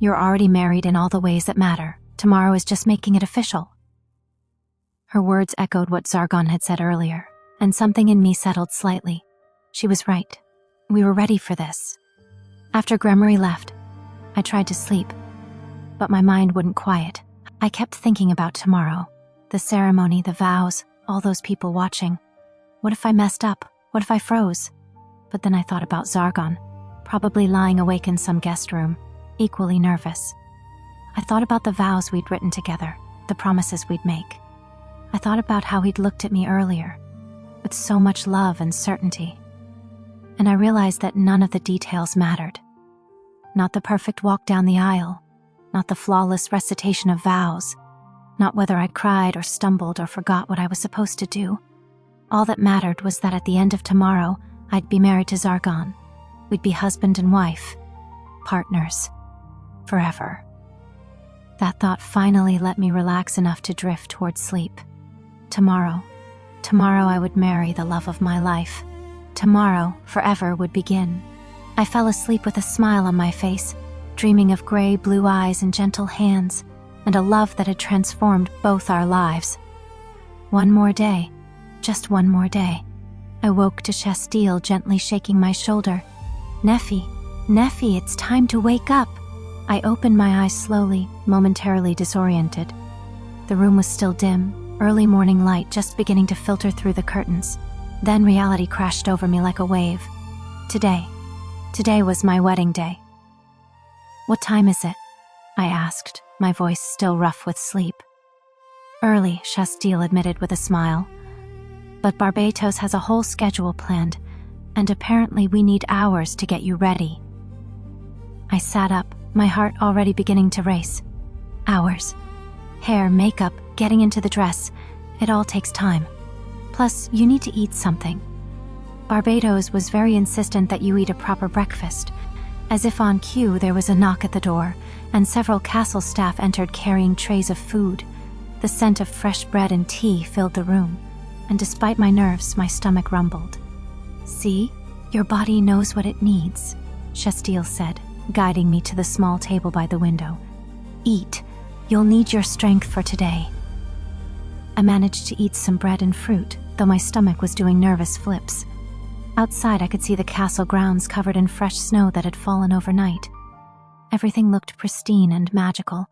You're already married in all the ways that matter. Tomorrow is just making it official." Her words echoed what Zargon had said earlier, and something in me settled slightly. She was right. We were ready for this. After Gremory left, I tried to sleep, but my mind wouldn't quiet. I kept thinking about tomorrow, the ceremony, the vows, all those people watching. What if I messed up? What if I froze? But then I thought about Zargon, probably lying awake in some guest room, equally nervous. I thought about the vows we'd written together, the promises we'd make. I thought about how he'd looked at me earlier, with so much love and certainty. And I realized that none of the details mattered. Not the perfect walk down the aisle, not the flawless recitation of vows, not whether I cried or stumbled or forgot what I was supposed to do. All that mattered was that at the end of tomorrow, I'd be married to Zargon. We'd be husband and wife, partners, forever. That thought finally let me relax enough to drift towards sleep. Tomorrow I would marry the love of my life. Tomorrow, forever would begin. I fell asleep with a smile on my face, dreaming of gray blue eyes and gentle hands, and a love that had transformed both our lives. One more day, just one more day. I woke to Shastile gently shaking my shoulder. Neffi, it's time to wake up." I opened my eyes slowly, momentarily disoriented. The room was still dim, early morning light just beginning to filter through the curtains. Then reality crashed over me like a wave. Today was my wedding day. "What time is it?" I asked, my voice still rough with sleep. "Early," Shastile admitted with a smile. "But Barbatos has a whole schedule planned, and apparently we need hours to get you ready." I sat up, my heart already beginning to race. Hours. Hair, makeup, getting into the dress. It all takes time. Plus, you need to eat something. Barbados was very insistent that you eat a proper breakfast. As if on cue, there was a knock at the door, and several castle staff entered carrying trays of food. The scent of fresh bread and tea filled the room, and despite my nerves, my stomach rumbled. "See? Your body knows what it needs," Shastile said, guiding me to the small table by the window. "Eat. You'll need your strength for today." I managed to eat some bread and fruit, though my stomach was doing nervous flips. Outside, I could see the castle grounds covered in fresh snow that had fallen overnight. Everything looked pristine and magical,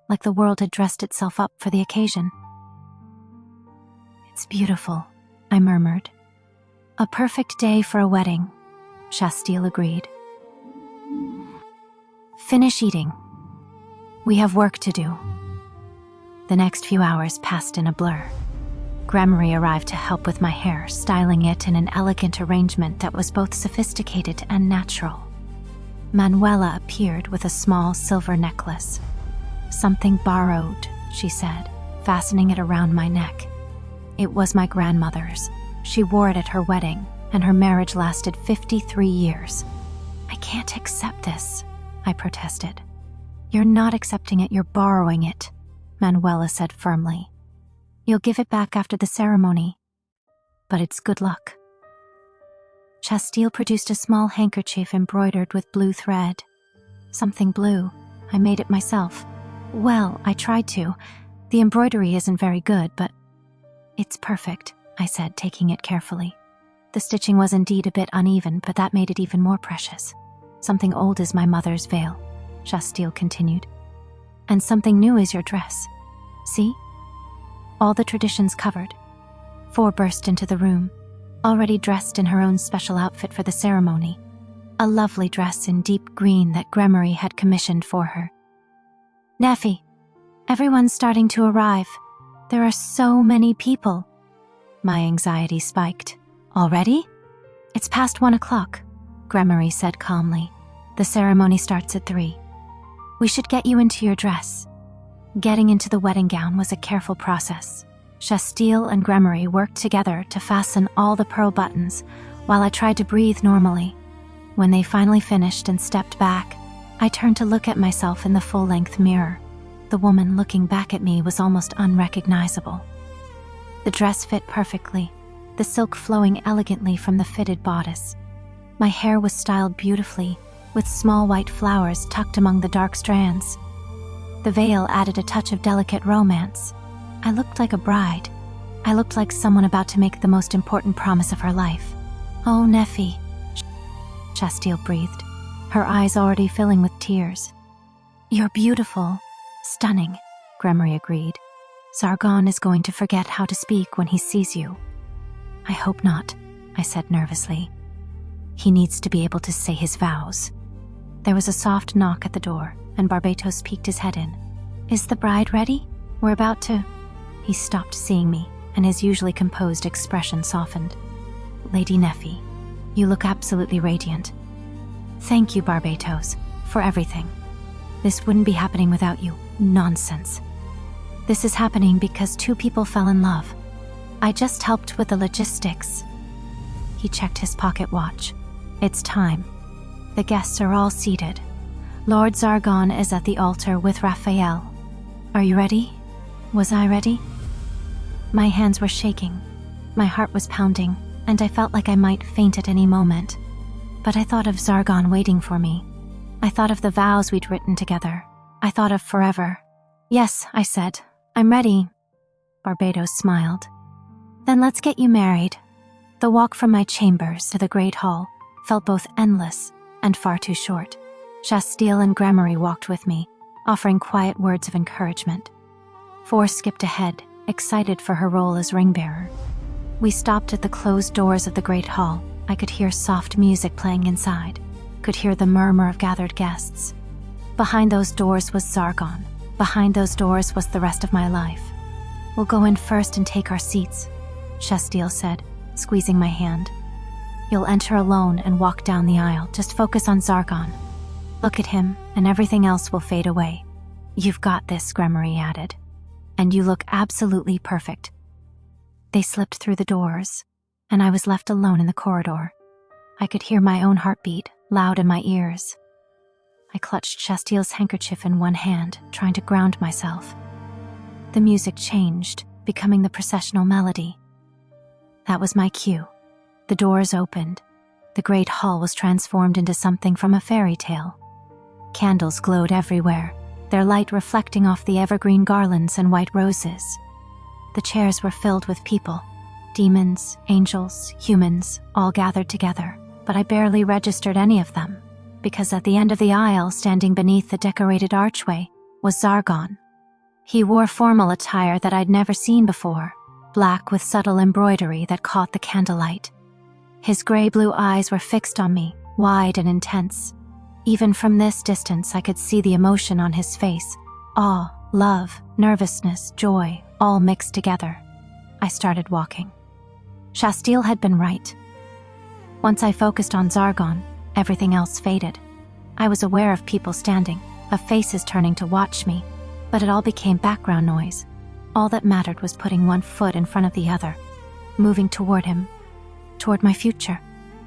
like the world had dressed itself up for the occasion. "It's beautiful," I murmured. "A perfect day for a wedding," Shastile agreed. "Finish eating. We have work to do." The next few hours passed in a blur. Gremory arrived to help with my hair, styling it in an elegant arrangement that was both sophisticated and natural. Manuela appeared with a small silver necklace. "Something borrowed," she said, fastening it around my neck. It was my grandmother's. She wore it at her wedding, and her marriage lasted 53 years. "I can't accept this," I protested. "You're not accepting it, you're borrowing it," Manuela said firmly. "You'll give it back after the ceremony. But it's good luck." Shastile produced a small handkerchief embroidered with blue thread. "Something blue. I made it myself. Well, I tried to. The embroidery isn't very good, but..." "It's perfect," I said, taking it carefully. The stitching was indeed a bit uneven, but that made it even more precious. "Something old is my mother's veil," Shastile continued. "And something new is your dress. See? All the traditions covered." Four burst into the room, already dressed in her own special outfit for the ceremony. A lovely dress in deep green that Gremory had commissioned for her. "Neffi, everyone's starting to arrive. There are so many people." My anxiety spiked. "Already?" "It's past 1 o'clock, Gremory said calmly. "The ceremony starts at 3. We should get you into your dress." Getting into the wedding gown was a careful process. Shastile and Gremory worked together to fasten all the pearl buttons while I tried to breathe normally. When they finally finished and stepped back, I turned to look at myself in the full-length mirror. The woman looking back at me was almost unrecognizable. The dress fit perfectly, the silk flowing elegantly from the fitted bodice. My hair was styled beautifully, with small white flowers tucked among the dark strands. The veil added a touch of delicate romance. I looked like a bride. I looked like someone about to make the most important promise of her life. "Oh, Neffi," Shastile breathed, her eyes already filling with tears. "You're beautiful. Stunning," Gremory agreed. "Zargon is going to forget how to speak when he sees you." "I hope not," I said nervously. "He needs to be able to say his vows." There was a soft knock at the door, and Barbados peeked his head in. "Is the bride ready? We're about to..." He stopped seeing me, and his usually composed expression softened. "Lady Neffi, you look absolutely radiant." "Thank you, Barbados, for everything. This wouldn't be happening without you." "Nonsense. This is happening because 2 people fell in love. I just helped with the logistics." He checked his pocket watch. "It's time. The guests are all seated. Lord Zargon is at the altar with Raphael. Are you ready?" Was I ready? My hands were shaking. My heart was pounding, and I felt like I might faint at any moment. But I thought of Zargon waiting for me. I thought of the vows we'd written together. I thought of forever. "Yes," I said. "I'm ready." Barbados smiled. "Then let's get you married." The walk from my chambers to the great hall felt both endless and far too short. Shastile and Gremory walked with me, offering quiet words of encouragement. 4 skipped ahead, excited for her role as ring-bearer. We stopped at the closed doors of the great hall. I could hear soft music playing inside, could hear the murmur of gathered guests. Behind those doors was Zargon. Behind those doors was the rest of my life. "We'll go in first and take our seats," Shastile said, squeezing my hand. "You'll enter alone and walk down the aisle. Just focus on Zargon." Look at him, and everything else will fade away. You've got this, Gremory added. And you look absolutely perfect. They slipped through the doors, and I was left alone in the corridor. I could hear my own heartbeat, loud in my ears. I clutched Shastiel's handkerchief in one hand, trying to ground myself. The music changed, becoming the processional melody. That was my cue. The doors opened. The great hall was transformed into something from a fairy tale. Candles glowed everywhere, their light reflecting off the evergreen garlands and white roses. The chairs were filled with people. Demons, angels, humans, all gathered together, but I barely registered any of them, because at the end of the aisle, standing beneath the decorated archway, was Zargon. He wore formal attire that I'd never seen before, black with subtle embroidery that caught the candlelight. His gray-blue eyes were fixed on me, wide and intense. Even from this distance, I could see the emotion on his face. Awe, love, nervousness, joy, all mixed together. I started walking. Shastiel had been right. Once I focused on Zargon, everything else faded. I was aware of people standing, of faces turning to watch me, but it all became background noise. All that mattered was putting one foot in front of the other, moving toward him, toward my future,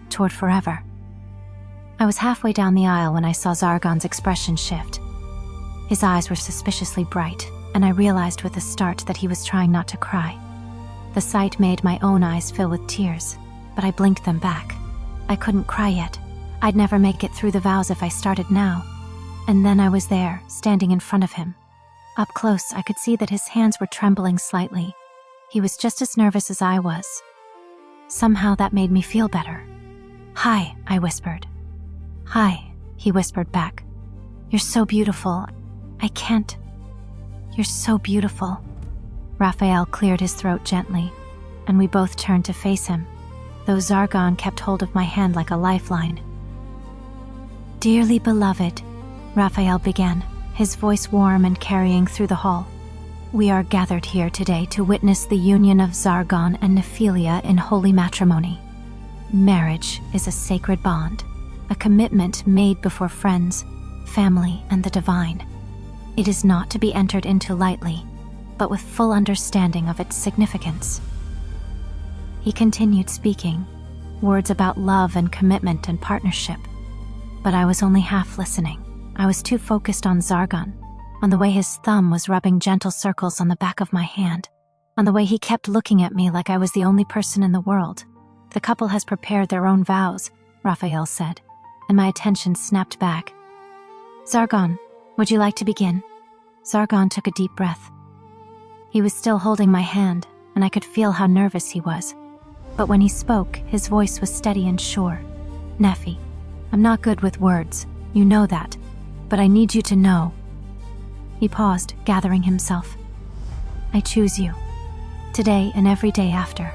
toward forever. I was halfway down the aisle when I saw Zargon's expression shift. His eyes were suspiciously bright, and I realized with a start that he was trying not to cry. The sight made my own eyes fill with tears, but I blinked them back. I couldn't cry yet. I'd never make it through the vows if I started now. And then I was there, standing in front of him. Up close, I could see that his hands were trembling slightly. He was just as nervous as I was. Somehow that made me feel better. "Hi," I whispered. "Hi," he whispered back. "You're so beautiful. I can't. You're so beautiful." Raphael cleared his throat gently, and we both turned to face him, though Zargon kept hold of my hand like a lifeline. "Dearly beloved," Raphael began, his voice warm and carrying through the hall. "We are gathered here today to witness the union of Zargon and Nephilia in holy matrimony. Marriage is a sacred bond, a commitment made before friends, family, and the divine. It is not to be entered into lightly, but with full understanding of its significance." He continued speaking, words about love and commitment and partnership, but I was only half listening. I was too focused on Zargon, on the way his thumb was rubbing gentle circles on the back of my hand, on the way he kept looking at me like I was the only person in the world. "The couple has prepared their own vows," Raphael said, and my attention snapped back. "Zargon, would you like to begin?" Zargon took a deep breath. He was still holding my hand, and I could feel how nervous he was. But when he spoke, his voice was steady and sure. "Neffi, I'm not good with words, you know that, but I need you to know." He paused, gathering himself. "I choose you, today and every day after.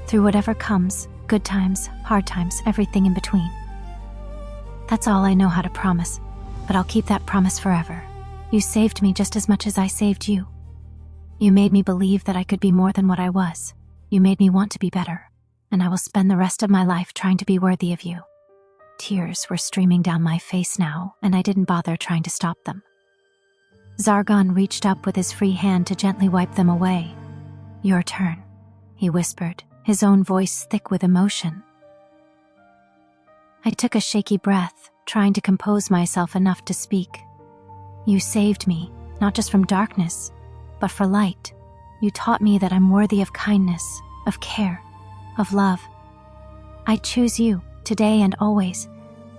Through whatever comes, good times, hard times, everything in between. That's all I know how to promise, but I'll keep that promise forever. You saved me just as much as I saved you. You made me believe that I could be more than what I was. You made me want to be better, and I will spend the rest of my life trying to be worthy of you." Tears were streaming down my face now, and I didn't bother trying to stop them. Zargon reached up with his free hand to gently wipe them away. "Your turn," he whispered, his own voice thick with emotion. I took a shaky breath, trying to compose myself enough to speak. "You saved me, not just from darkness, but for light. You taught me that I'm worthy of kindness, of care, of love. I choose you, today and always,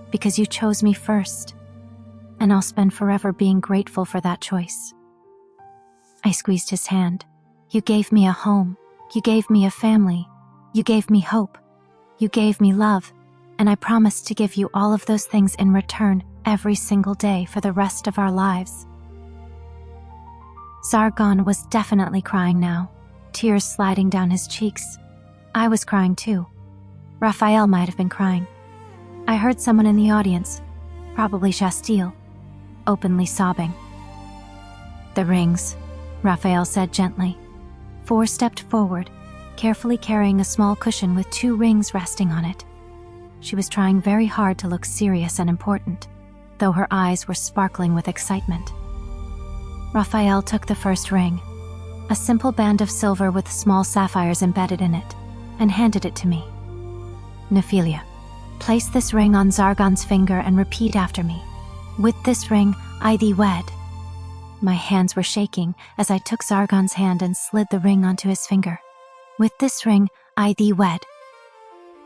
because you chose me first, and I'll spend forever being grateful for that choice." I squeezed his hand. "You gave me a home. You gave me a family. You gave me hope. You gave me love, and I promise to give you all of those things in return every single day for the rest of our lives." Zargon was definitely crying now, tears sliding down his cheeks. I was crying too. Raphael might have been crying. I heard someone in the audience, probably Shastiel, openly sobbing. "The rings," Raphael said gently. Four stepped forward, carefully carrying a small cushion with 2 rings resting on it. She was trying very hard to look serious and important. though her eyes were sparkling with excitement. Raphael took the first ring, a simple band of silver with small sapphires embedded in it, and handed it to me. Nephilia, place this ring on Zargon's finger and repeat after me. With this ring, I thee wed. My hands were shaking as I took Zargon's hand and slid the ring onto his finger. With this ring, I thee wed.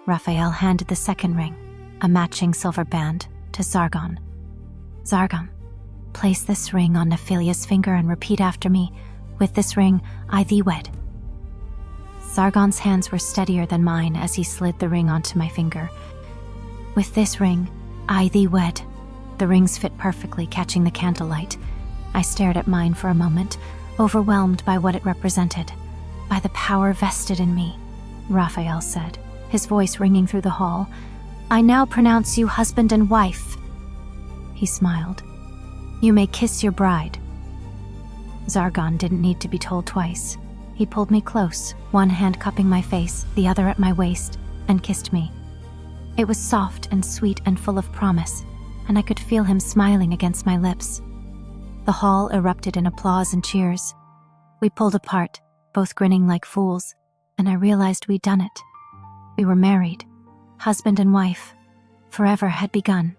Raphael handed the second ring, a matching silver band, to Zargon. Zargon, place this ring on Nephilia's finger and repeat after me. With this ring, I thee wed. Zargon's hands were steadier than mine as he slid the ring onto my finger. With this ring, I thee wed. The rings fit perfectly, catching the candlelight. I stared at mine for a moment, overwhelmed by what it represented. By the power vested in me, Raphael said, his voice ringing through the hall. I now pronounce you husband and wife. He smiled. You may kiss your bride. Zargon didn't need to be told twice. He pulled me close, one hand cupping my face, the other at my waist, and kissed me. It was soft and sweet and full of promise, and I could feel him smiling against my lips. The hall erupted in applause and cheers. We pulled apart, both grinning like fools, and I realized we'd done it. We were married. Husband and wife. Forever had begun.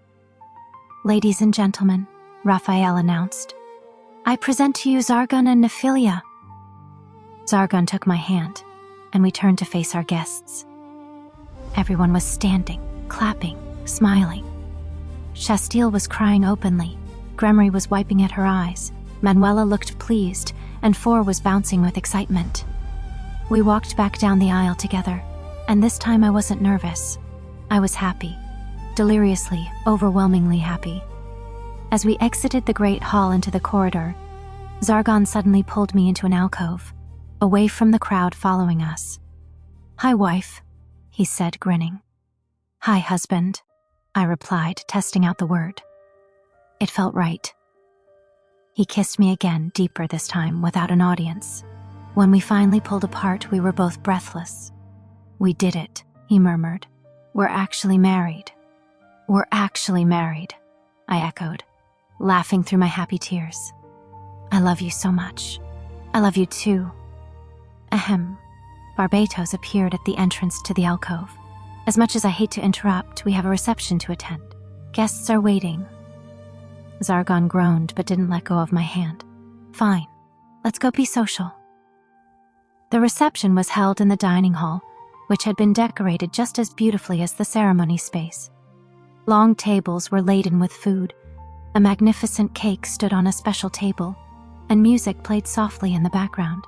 Ladies and gentlemen, Raphael announced, I present to you Zargon and Nephilia. Zargon took my hand, and we turned to face our guests. Everyone was standing, clapping, smiling. Shastiel was crying openly. Gremory was wiping at her eyes. Manuela looked pleased, and Four was bouncing with excitement. We walked back down the aisle together, and this time I wasn't nervous. I was happy. Deliriously, overwhelmingly happy. As we exited the great hall into the corridor, Zargon suddenly pulled me into an alcove, away from the crowd following us. Hi, wife, he said, grinning. Hi, husband, I replied, testing out the word. It felt right. He kissed me again, deeper this time, without an audience. When we finally pulled apart, we were both breathless. We did it, he murmured. We're actually married. We're actually married, I echoed, laughing through my happy tears. I love you so much. I love you too. Ahem. Barbatos appeared at the entrance to the alcove. As much as I hate to interrupt, we have a reception to attend. Guests are waiting. Zargon groaned but didn't let go of my hand. Fine, let's go be social. The reception was held in the dining hall, which had been decorated just as beautifully as the ceremony space. Long tables were laden with food. A magnificent cake stood on a special table, and music played softly in the background.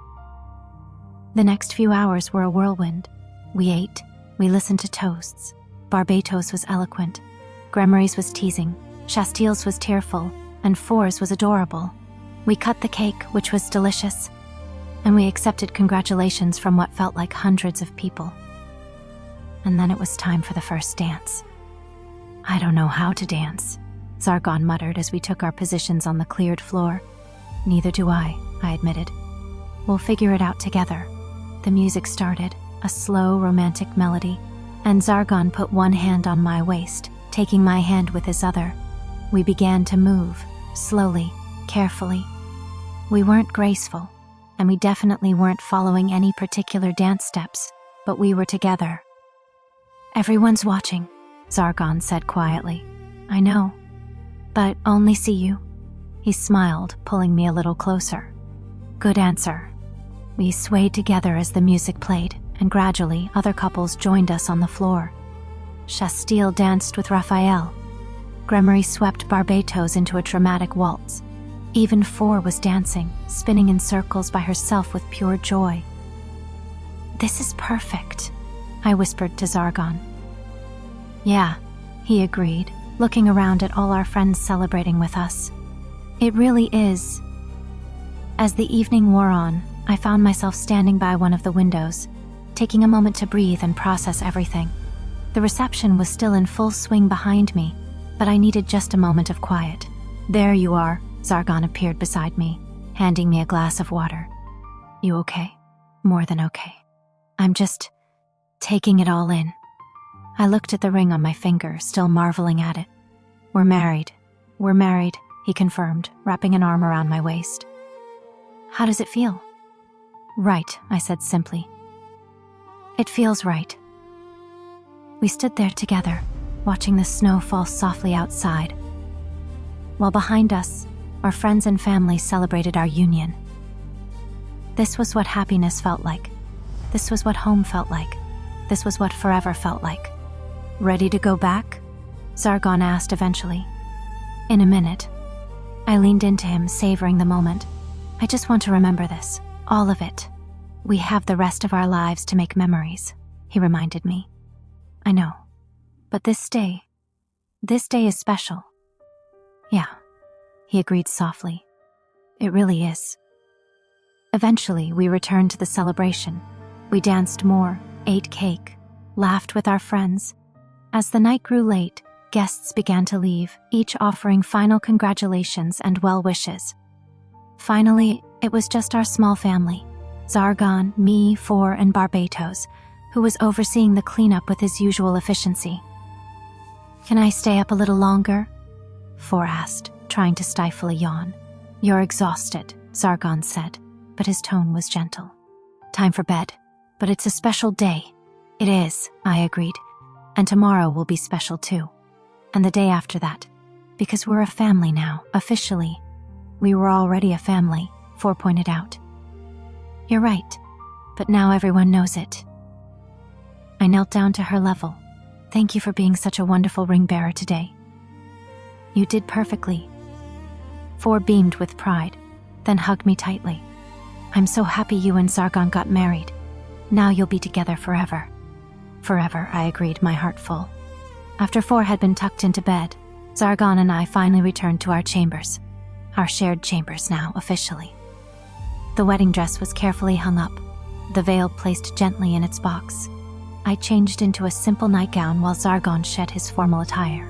The next few hours were a whirlwind. We ate, we listened to toasts. Barbatos was eloquent. Gremory's was teasing. Shastiel's was tearful, and Four's was adorable. We cut the cake, which was delicious, and we accepted congratulations from what felt like hundreds of people. And then it was time for the first dance. I don't know how to dance, Zargon muttered as we took our positions on the cleared floor. Neither do I admitted. We'll figure it out together. The music started, a slow, romantic melody, and Zargon put one hand on my waist, taking my hand with his other. We began to move, slowly, carefully. We weren't graceful, and we definitely weren't following any particular dance steps, but we were together. Everyone's watching, Zargon said quietly. I know, but only see you. He smiled, pulling me a little closer. Good answer. We swayed together as the music played, and gradually other couples joined us on the floor. Shastiel danced with Raphael. Gremory swept Barbatos into a dramatic waltz. Even Four was dancing, spinning in circles by herself with pure joy. This is perfect, I whispered to Zargon. Yeah, he agreed, looking around at all our friends celebrating with us. It really is. As the evening wore on, I found myself standing by one of the windows, taking a moment to breathe and process everything. The reception was still in full swing behind me, but I needed just a moment of quiet. There you are, Zargon appeared beside me, handing me a glass of water. You okay? More than okay. I'm just taking it all in. I looked at the ring on my finger, still marveling at it. We're married. We're married, he confirmed, wrapping an arm around my waist. How does it feel? Right, I said simply. It feels right. We stood there together, watching the snow fall softly outside, while behind us, our friends and family celebrated our union. This was what happiness felt like. This was what home felt like. This was what forever felt like. Ready to go back? Zargon asked eventually. In a minute. I leaned into him, savoring the moment. I just want to remember this, all of it. We have the rest of our lives to make memories, he reminded me. I know. But this day is special. Yeah, he agreed softly. It really is. Eventually, we returned to the celebration. We danced more, ate cake, laughed with our friends. As the night grew late, guests began to leave, each offering final congratulations and well wishes. Finally, it was just our small family, Zargon, me, Four, and Barbatos, who was overseeing the cleanup with his usual efficiency. Can I stay up a little longer? Four asked, trying to stifle a yawn. You're exhausted, Zargon said, but his tone was gentle. Time for bed, but it's a special day. It is, I agreed, and tomorrow will be special too. And the day after that, because we're a family now, officially. We were already a family, Four pointed out. You're right, but now everyone knows it. I knelt down to her level. Thank you for being such a wonderful ring bearer today. You did perfectly. Four beamed with pride, then hugged me tightly. I'm so happy you and Zargon got married. Now you'll be together forever. Forever, I agreed, my heart full. After Four had been tucked into bed, Zargon and I finally returned to our chambers. Our shared chambers now, officially. The wedding dress was carefully hung up, the veil placed gently in its box. I changed into a simple nightgown while Zargon shed his formal attire.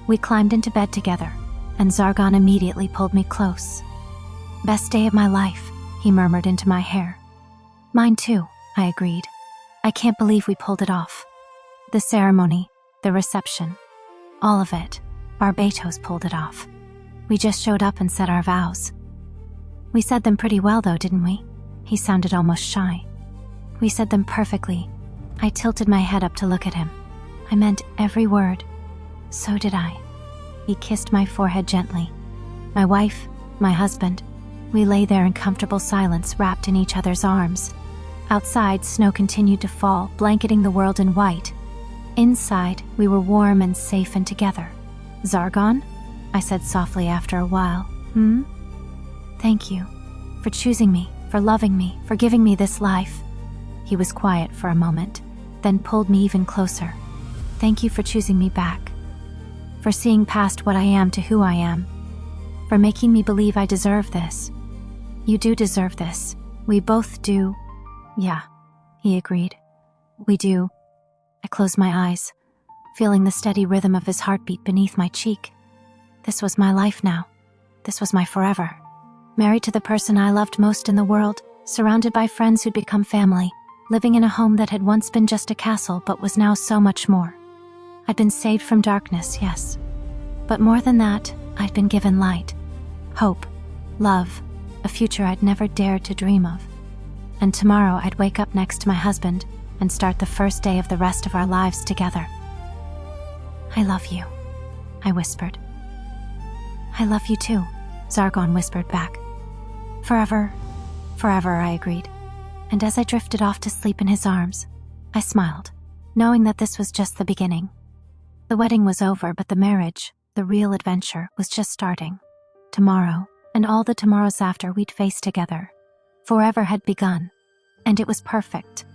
We climbed into bed together, and Zargon immediately pulled me close. Best day of my life, he murmured into my hair. Mine too, I agreed. I can't believe we pulled it off. The ceremony, the reception, all of it, Barbatos pulled it off. We just showed up and said our vows. We said them pretty well though, didn't we? He sounded almost shy. We said them perfectly. I tilted my head up to look at him. I meant every word. So did I. He kissed my forehead gently. My wife, my husband, we lay there in comfortable silence, wrapped in each other's arms. Outside, snow continued to fall, blanketing the world in white. Inside, we were warm and safe and together. Zargon? I said softly after a while. Thank you. For choosing me, for loving me, for giving me this life. He was quiet for a moment, then pulled me even closer. Thank you for choosing me back. For seeing past what I am to who I am. For making me believe I deserve this. You do deserve this. We both do. Yeah, he agreed. We do. I closed my eyes, feeling the steady rhythm of his heartbeat beneath my cheek. This was my life now. This was my forever. Married to the person I loved most in the world, surrounded by friends who'd become family, living in a home that had once been just a castle but was now so much more. I'd been saved from darkness, yes. But more than that, I'd been given light, hope, love, a future I'd never dared to dream of. And tomorrow I'd wake up next to my husband and start the first day of the rest of our lives together. I love you, I whispered. I love you too, Zargon whispered back. Forever, forever, I agreed. And as I drifted off to sleep in his arms, I smiled, knowing that this was just the beginning. The wedding was over, but the marriage, the real adventure, was just starting. Tomorrow, and all the tomorrows after we'd face together, forever had begun, and it was perfect.